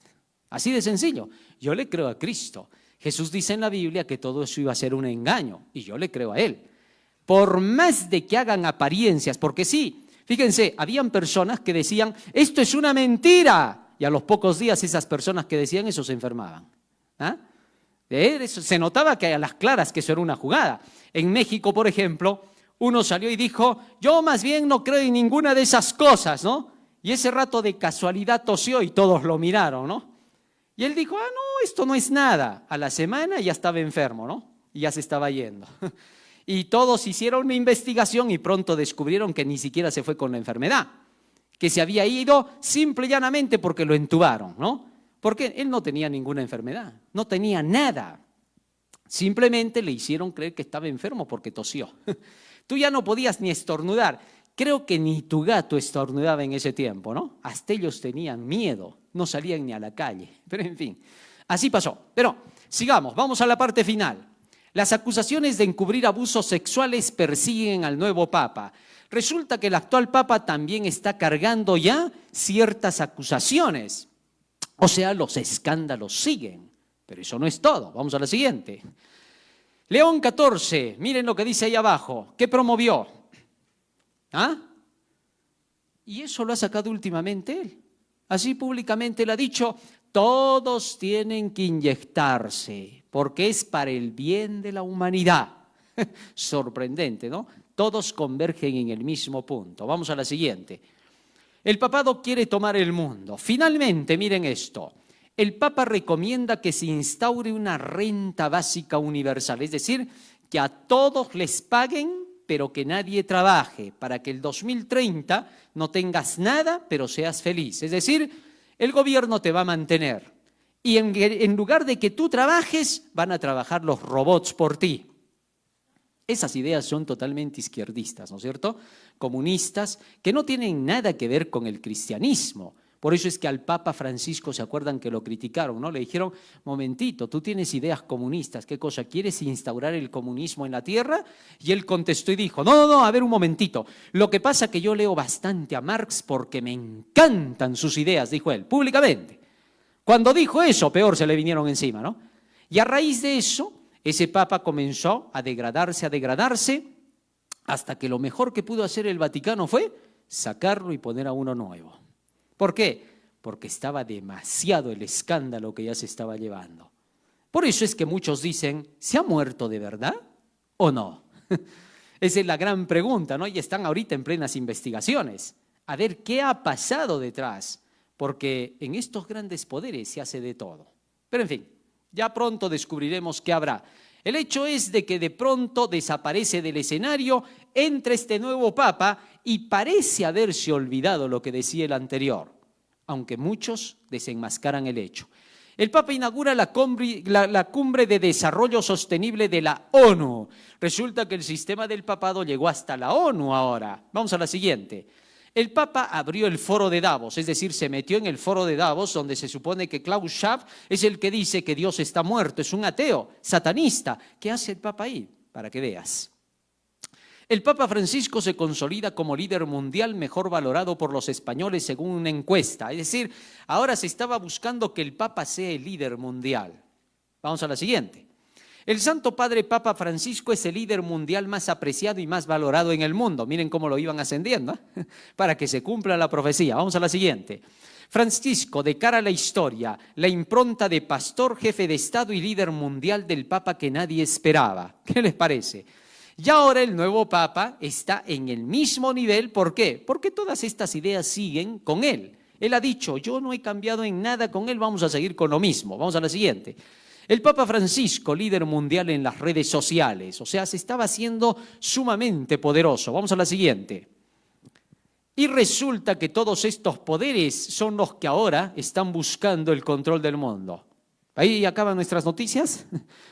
Así de sencillo. Yo le creo a Cristo. Jesús dice en la Biblia que todo eso iba a ser un engaño y yo le creo a Él. Por más de que hagan apariencias, porque sí, fíjense, habían personas que decían, esto es una mentira, y a los pocos días esas personas que decían eso se enfermaban. Eso, se notaba que a las claras que eso era una jugada. En México, por ejemplo, uno salió y dijo, yo más bien no creo en ninguna de esas cosas, ¿no? Y ese rato de casualidad tosió y todos lo miraron, ¿no? Y él dijo, no, esto no es nada. A la semana ya estaba enfermo, ¿no? Y ya se estaba yendo. Y todos hicieron una investigación y pronto descubrieron que ni siquiera se fue con la enfermedad, que se había ido simple y llanamente porque lo entubaron, ¿no? Porque él no tenía ninguna enfermedad, no tenía nada. Simplemente le hicieron creer que estaba enfermo porque tosió. Tú ya no podías ni estornudar. Creo que ni tu gato estornudaba en ese tiempo, ¿no? Hasta ellos tenían miedo, no salían ni a la calle. Pero en fin, así pasó. Pero sigamos, vamos a la parte final. Las acusaciones de encubrir abusos sexuales persiguen al nuevo Papa. Resulta que el actual Papa también está cargando ya ciertas acusaciones. O sea, los escándalos siguen. Pero eso no es todo. Vamos a la siguiente. León XIV, miren lo que dice ahí abajo. ¿Qué promovió? ¿Ah? Y eso lo ha sacado últimamente él. Así públicamente le ha dicho, todos tienen que inyectarse, porque es para el bien de la humanidad. Sorprendente, ¿no? Todos convergen en el mismo punto. Vamos a la siguiente. El papado quiere tomar el mundo. Finalmente, miren esto. El Papa recomienda que se instaure una renta básica universal, es decir, que a todos les paguen, pero que nadie trabaje, para que el 2030 no tengas nada, pero seas feliz. Es decir, el gobierno te va a mantener. Y en lugar de que tú trabajes, van a trabajar los robots por ti. Esas ideas son totalmente izquierdistas, ¿no es cierto? Comunistas, que no tienen nada que ver con el cristianismo. Por eso es que al Papa Francisco, ¿se acuerdan que lo criticaron, no? Le dijeron, momentito, tú tienes ideas comunistas, ¿qué cosa? ¿Quieres instaurar el comunismo en la tierra? Y él contestó y dijo, no, a ver un momentito. Lo que pasa es que yo leo bastante a Marx porque me encantan sus ideas, dijo él, públicamente. Cuando dijo eso, peor se le vinieron encima, ¿no? Y a raíz de eso, ese Papa comenzó a degradarse, hasta que lo mejor que pudo hacer el Vaticano fue sacarlo y poner a uno nuevo. ¿Por qué? Porque estaba demasiado el escándalo que ya se estaba llevando. Por eso es que muchos dicen, ¿se ha muerto de verdad o no? Esa es la gran pregunta, ¿no? Y están ahorita en plenas investigaciones. A ver qué ha pasado detrás, porque en estos grandes poderes se hace de todo. Pero en fin, ya pronto descubriremos qué habrá. El hecho es de que de pronto desaparece del escenario, entra este nuevo Papa y parece haberse olvidado lo que decía el anterior, aunque muchos desenmascaran el hecho. El Papa inaugura la cumbre de desarrollo sostenible de la ONU. Resulta que el sistema del papado llegó hasta la ONU ahora. Vamos a la siguiente. El Papa abrió el foro de Davos, es decir, se metió en el foro de Davos, donde se supone que Klaus Schwab es el que dice que Dios está muerto, es un ateo, satanista. ¿Qué hace el Papa ahí? Para que veas. El Papa Francisco se consolida como líder mundial mejor valorado por los españoles según una encuesta. Es decir, ahora se estaba buscando que el Papa sea el líder mundial. Vamos a la siguiente. El Santo Padre Papa Francisco es el líder mundial más apreciado y más valorado en el mundo. Miren cómo lo iban ascendiendo, ¿eh? Para que se cumpla la profecía. Vamos a la siguiente. Francisco, de cara a la historia, la impronta de pastor, jefe de Estado y líder mundial del Papa que nadie esperaba. ¿Qué les parece? Y ahora el nuevo Papa está en el mismo nivel. ¿Por qué? Porque todas estas ideas siguen con él. Él ha dicho, yo no he cambiado en nada con él, vamos a seguir con lo mismo. Vamos a la siguiente. El Papa Francisco, líder mundial en las redes sociales, o sea, se estaba haciendo sumamente poderoso. Vamos a la siguiente. Y resulta que todos estos poderes son los que ahora están buscando el control del mundo. Ahí acaban nuestras noticias.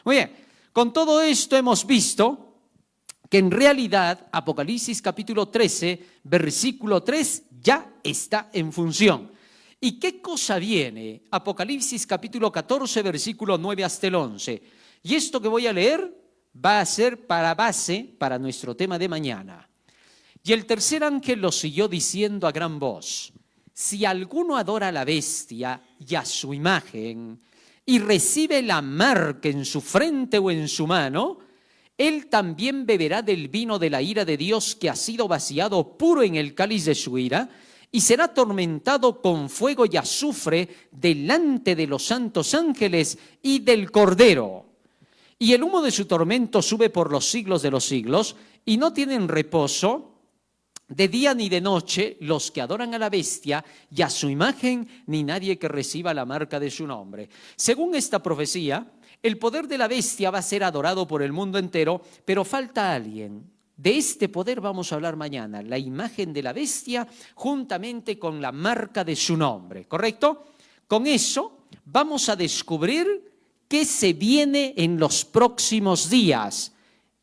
Muy bien, con todo esto hemos visto que en realidad Apocalipsis capítulo 13, versículo 3 ya está en función. ¿Y qué cosa viene? Apocalipsis capítulo 14, versículo 9 hasta el 11. Y esto que voy a leer va a ser para base para nuestro tema de mañana. Y el tercer ángel lo siguió diciendo a gran voz, si alguno adora a la bestia y a su imagen y recibe la marca en su frente o en su mano, él también beberá del vino de la ira de Dios que ha sido vaciado puro en el cáliz de su ira, y será atormentado con fuego y azufre delante de los santos ángeles y del Cordero. Y el humo de su tormento sube por los siglos de los siglos, y no tienen reposo de día ni de noche los que adoran a la bestia y a su imagen, ni nadie que reciba la marca de su nombre. Según esta profecía, el poder de la bestia va a ser adorado por el mundo entero, pero falta alguien. De este poder vamos a hablar mañana, la imagen de la bestia juntamente con la marca de su nombre, ¿correcto? Con eso vamos a descubrir qué se viene en los próximos días.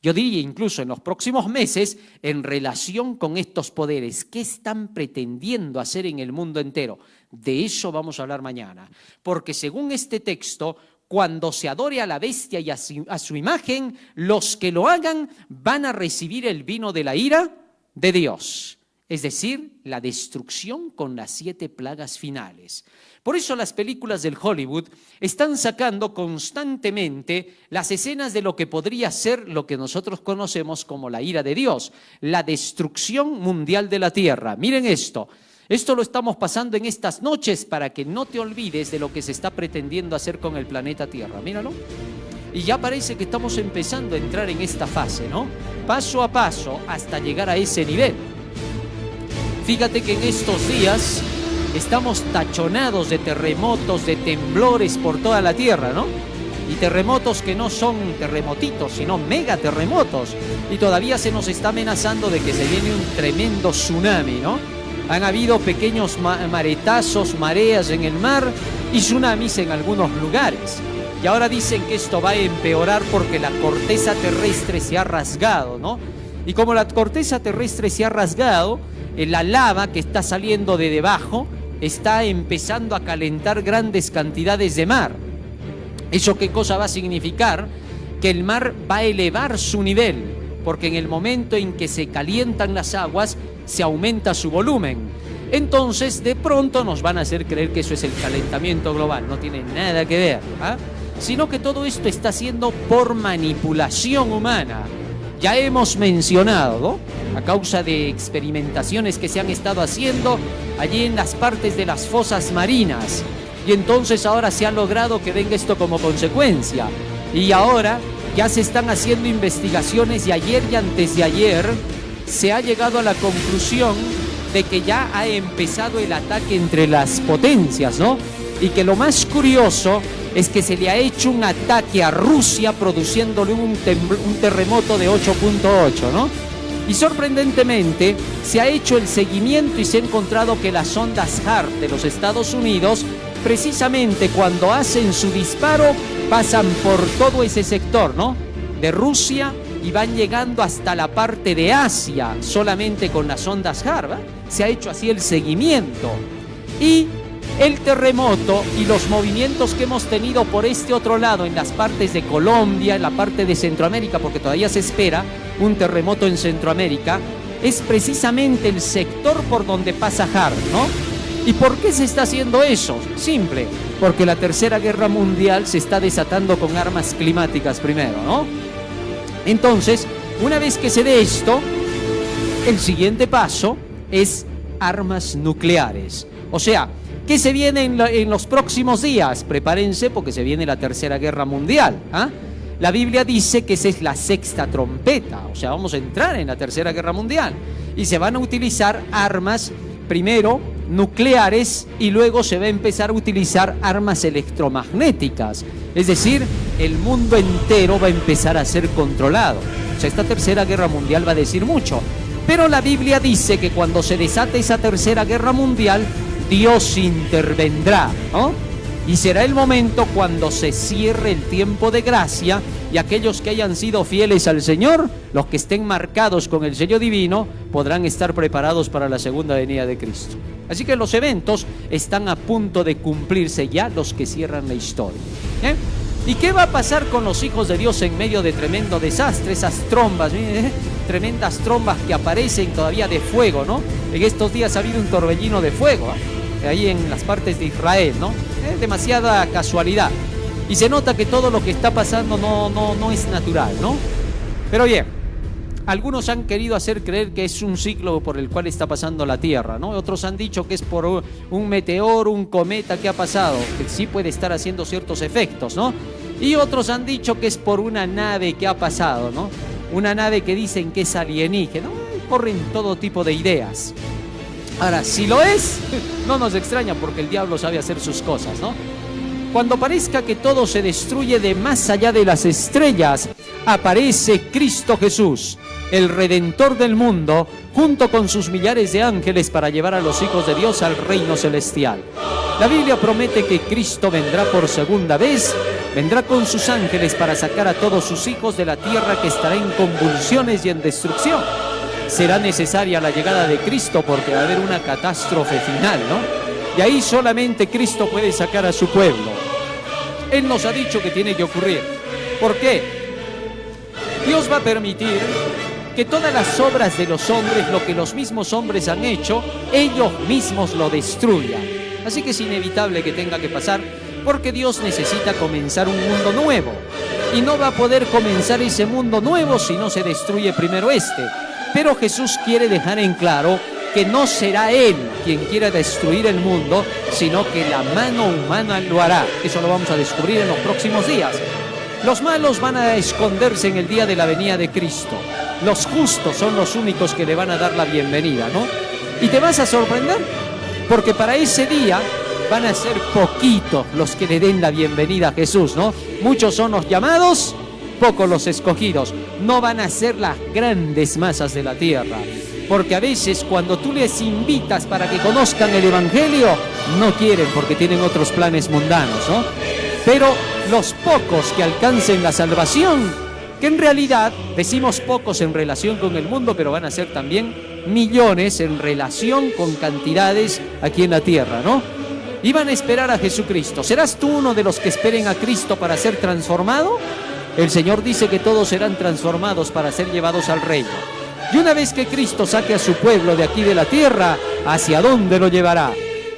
Yo diría incluso en los próximos meses en relación con estos poderes. ¿Qué están pretendiendo hacer en el mundo entero? De eso vamos a hablar mañana. Porque según este texto, cuando se adore a la bestia y a su imagen, los que lo hagan van a recibir el vino de la ira de Dios. Es decir, la destrucción con las 7 plagas finales. Por eso las películas del Hollywood están sacando constantemente las escenas de lo que podría ser lo que nosotros conocemos como la ira de Dios, la destrucción mundial de la tierra. Miren esto lo estamos pasando en estas noches para que no te olvides de lo que se está pretendiendo hacer con el planeta Tierra. Míralo. Y ya parece que estamos empezando a entrar en esta fase, ¿no? Paso a paso hasta llegar a ese nivel. Fíjate que en estos días estamos tachonados de terremotos, de temblores por toda la tierra, ¿no? Y terremotos que no son terremotitos, sino megaterremotos. Y todavía se nos está amenazando de que se viene un tremendo tsunami, ¿no? Han habido pequeños maretazos, mareas en el mar y tsunamis en algunos lugares. Y ahora dicen que esto va a empeorar porque la corteza terrestre se ha rasgado, ¿no? Y como la corteza terrestre se ha rasgado, la lava que está saliendo de debajo está empezando a calentar grandes cantidades de mar. ¿Eso qué cosa va a significar? Que el mar va a elevar su nivel, porque en el momento en que se calientan las aguas, se aumenta su volumen. Entonces, de pronto nos van a hacer creer que eso es el calentamiento global. No tiene nada que ver, ¿ah? Sino que todo esto está siendo por manipulación humana. Ya hemos mencionado, ¿no?, a causa de experimentaciones que se han estado haciendo allí en las partes de las fosas marinas. Y entonces ahora se ha logrado que venga esto como consecuencia. Y ahora ya se están haciendo investigaciones y ayer y antes de ayer se ha llegado a la conclusión de que ya ha empezado el ataque entre las potencias, ¿no? Y que lo más curioso es que se le ha hecho un ataque a Rusia produciéndole un terremoto de 8.8, ¿no? Y sorprendentemente se ha hecho el seguimiento y se ha encontrado que las ondas HAARP de los Estados Unidos, precisamente cuando hacen su disparo, pasan por todo ese sector, ¿no?, de Rusia y van llegando hasta la parte de Asia solamente con las ondas HAARP, ¿eh? Se ha hecho así el seguimiento. Y el terremoto y los movimientos que hemos tenido por este otro lado, en las partes de Colombia, en la parte de Centroamérica, porque todavía se espera un terremoto en Centroamérica, es precisamente el sector por donde pasa HAARP, ¿no? ¿Y por qué se está haciendo eso? Simple, porque la Tercera Guerra Mundial se está desatando con armas climáticas primero, ¿no? Entonces, una vez que se dé esto, el siguiente paso es armas nucleares. O sea, ¿qué se viene en los próximos días? Prepárense porque se viene la Tercera Guerra Mundial, ¿ah? La Biblia dice que esa es la 6ª trompeta, o sea, vamos a entrar en la Tercera Guerra Mundial. Y se van a utilizar armas, primero nucleares, y luego se va a empezar a utilizar armas electromagnéticas. Es decir, el mundo entero va a empezar a ser controlado. O sea, esta Tercera Guerra Mundial va a decir mucho. Pero la Biblia dice que cuando se desate esa Tercera Guerra Mundial, Dios intervendrá, ¿no? Y será el momento cuando se cierre el tiempo de gracia y aquellos que hayan sido fieles al Señor, los que estén marcados con el sello divino, podrán estar preparados para la segunda venida de Cristo. Así que los eventos están a punto de cumplirse ya, los que cierran la historia, ¿eh? ¿Y qué va a pasar con los hijos de Dios en medio de tremendo desastre? Esas trombas, tremendas trombas que aparecen todavía de fuego, ¿no? En estos días ha habido un torbellino de fuego, ¿eh?, ahí en las partes de Israel, ¿no? Demasiada casualidad. Y se nota que todo lo que está pasando no es natural, ¿no? Pero bien, algunos han querido hacer creer que es un ciclo por el cual está pasando la Tierra, ¿no? Otros han dicho que es por un meteoro, un cometa que ha pasado, que sí puede estar haciendo ciertos efectos, ¿no? Y otros han dicho que es por una nave que ha pasado, ¿no? Una nave que dicen que es alienígena, ¿no? corren todo tipo de ideas. Ahora, si lo es, no nos extraña porque el diablo sabe hacer sus cosas, ¿no? Cuando parezca que todo se destruye de más allá de las estrellas, aparece Cristo Jesús, el Redentor del mundo, junto con sus millares de ángeles para llevar a los hijos de Dios al reino celestial. La Biblia promete que Cristo vendrá por segunda vez, vendrá con sus ángeles para sacar a todos sus hijos de la tierra que estará en convulsiones y en destrucción. Será necesaria la llegada de Cristo porque va a haber una catástrofe final, ¿no? Y ahí solamente Cristo puede sacar a su pueblo. Él nos ha dicho que tiene que ocurrir. ¿Por qué? Dios va a permitir que todas las obras de los hombres, lo que los mismos hombres han hecho, ellos mismos lo destruyan. Así que es inevitable que tenga que pasar, porque Dios necesita comenzar un mundo nuevo. Y no va a poder comenzar ese mundo nuevo si no se destruye primero este. Pero Jesús quiere dejar en claro que no será Él quien quiera destruir el mundo, sino que la mano humana lo hará. Eso lo vamos a descubrir en los próximos días. Los malos van a esconderse en el día de la venida de Cristo. Los justos son los únicos que le van a dar la bienvenida, ¿no? Y te vas a sorprender, porque para ese día van a ser poquitos los que le den la bienvenida a Jesús, ¿no? Muchos son los llamados, pocos los escogidos. No van a ser las grandes masas de la tierra. Porque a veces cuando tú les invitas para que conozcan el Evangelio, no quieren porque tienen otros planes mundanos, ¿no? Pero los pocos que alcancen la salvación, que en realidad decimos pocos en relación con el mundo, pero van a ser también millones en relación con cantidades aquí en la tierra, ¿no? Y van a esperar a Jesucristo. ¿Serás tú uno de los que esperen a Cristo para ser transformado? El Señor dice que todos serán transformados para ser llevados al reino. Y una vez que Cristo saque a su pueblo de aquí de la tierra, ¿hacia dónde lo llevará?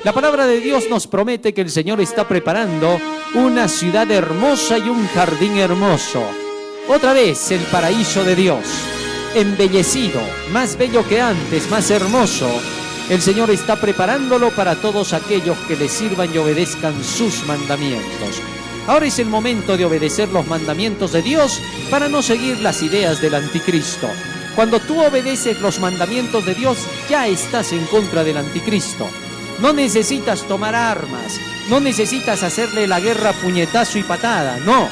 La palabra de Dios nos promete que el Señor está preparando una ciudad hermosa y un jardín hermoso. Otra vez el paraíso de Dios, embellecido, más bello que antes, más hermoso. El Señor está preparándolo para todos aquellos que le sirvan y obedezcan sus mandamientos. Ahora es el momento de obedecer los mandamientos de Dios para no seguir las ideas del anticristo. Cuando tú obedeces los mandamientos de Dios, ya estás en contra del anticristo. No necesitas tomar armas, no necesitas hacerle la guerra a puñetazo y patada, no.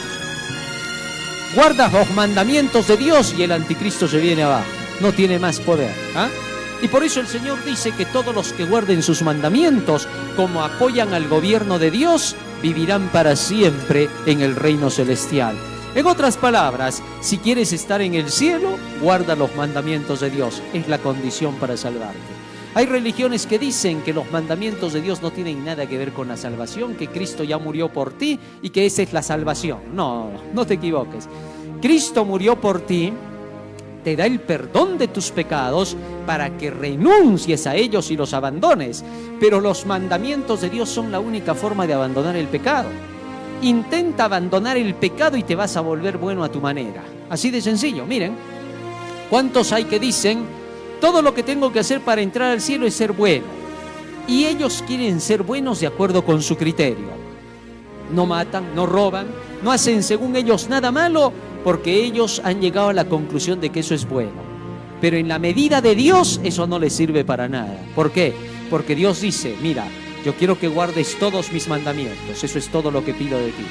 Guardas los mandamientos de Dios y el anticristo se viene abajo, no tiene más poder, ¿ah? Y por eso el Señor dice que todos los que guarden sus mandamientos, como apoyan al gobierno de Dios, vivirán para siempre en el reino celestial. En otras palabras, si quieres estar en el cielo, guarda los mandamientos de Dios. Es la condición para salvarte. Hay religiones que dicen que los mandamientos de Dios no tienen nada que ver con la salvación, que Cristo ya murió por ti y que esa es la salvación. No, no te equivoques. Cristo murió por ti, te da el perdón de tus pecados para que renuncies a ellos y los abandones. Pero los mandamientos de Dios son la única forma de abandonar el pecado. Intenta abandonar el pecado y te vas a volver bueno a tu manera. Así de sencillo. Miren, ¿cuántos hay que dicen, todo lo que tengo que hacer para entrar al cielo es ser bueno? Y ellos quieren ser buenos de acuerdo con su criterio. No matan, no roban, no hacen según ellos nada malo, porque ellos han llegado a la conclusión de que eso es bueno. Pero en la medida de Dios, eso no les sirve para nada. ¿Por qué? Porque Dios dice, mira, yo quiero que guardes todos mis mandamientos, eso es todo lo que pido de ti.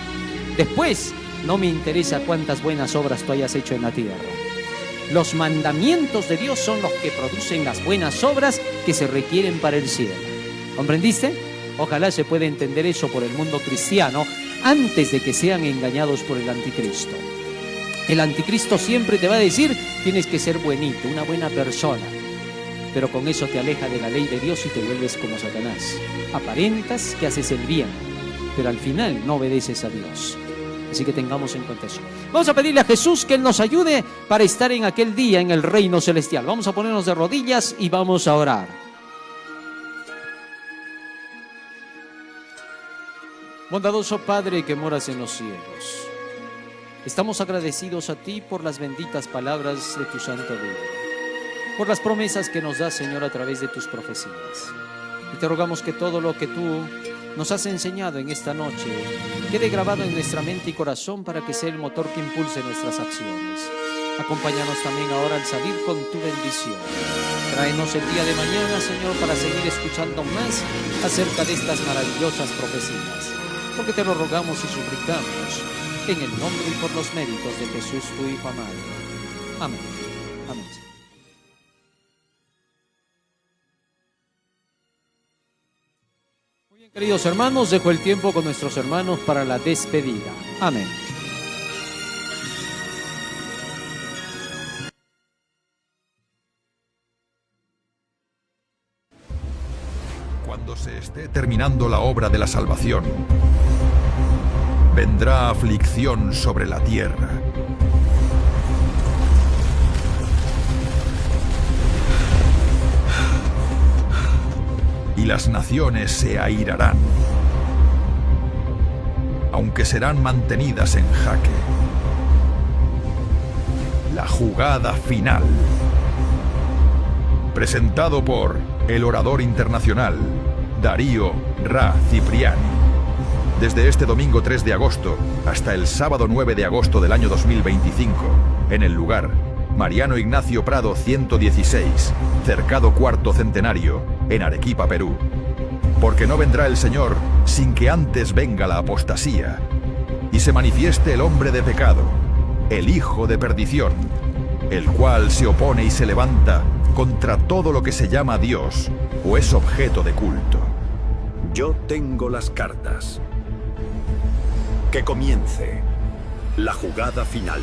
Después, no me interesa cuántas buenas obras tú hayas hecho en la tierra. Los mandamientos de Dios son los que producen las buenas obras que se requieren para el cielo. ¿Comprendiste? Ojalá se pueda entender eso por el mundo cristiano antes de que sean engañados por el anticristo. El anticristo siempre te va a decir, tienes que ser buenito, una buena persona. Pero con eso te aleja de la ley de Dios y te vuelves como Satanás. Aparentas que haces el bien, pero al final no obedeces a Dios. Así que tengamos en cuenta eso. Vamos a pedirle a Jesús que Él nos ayude para estar en aquel día en el reino celestial. Vamos a ponernos de rodillas y vamos a orar. Bondadoso Padre que moras en los cielos, estamos agradecidos a ti por las benditas palabras de tu santo libro, por las promesas que nos das, Señor, a través de tus profecías. Y te rogamos que todo lo que tú nos has enseñado en esta noche quede grabado en nuestra mente y corazón para que sea el motor que impulse nuestras acciones. Acompáñanos también ahora al salir con tu bendición. Tráenos el día de mañana, Señor, para seguir escuchando más acerca de estas maravillosas profecías. Porque te lo rogamos y suplicamos en el nombre y por los méritos de Jesús, tu Hijo amado. Amén. Amén. Muy bien, queridos hermanos, dejo el tiempo con nuestros hermanos para la despedida. Amén. Cuando se esté terminando la obra de la salvación, vendrá aflicción sobre la tierra. Y las naciones se airarán, aunque serán mantenidas en jaque. La jugada final. Presentado por el orador internacional Darío Ra Cipriani. Desde este domingo 3 de agosto hasta el sábado 9 de agosto del año 2025, en el lugar Mariano Ignacio Prado 116, Cercado Cuarto Centenario, en Arequipa, Perú. Porque no vendrá el Señor sin que antes venga la apostasía y se manifieste el hombre de pecado, el hijo de perdición, el cual se opone y se levanta contra todo lo que se llama Dios o es objeto de culto. Yo tengo las cartas. Que comience la jugada final.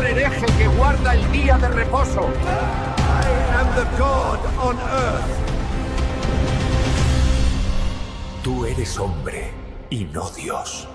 Hereje que guarda el día de reposo. I am the God on earth. Tú eres hombre y no Dios.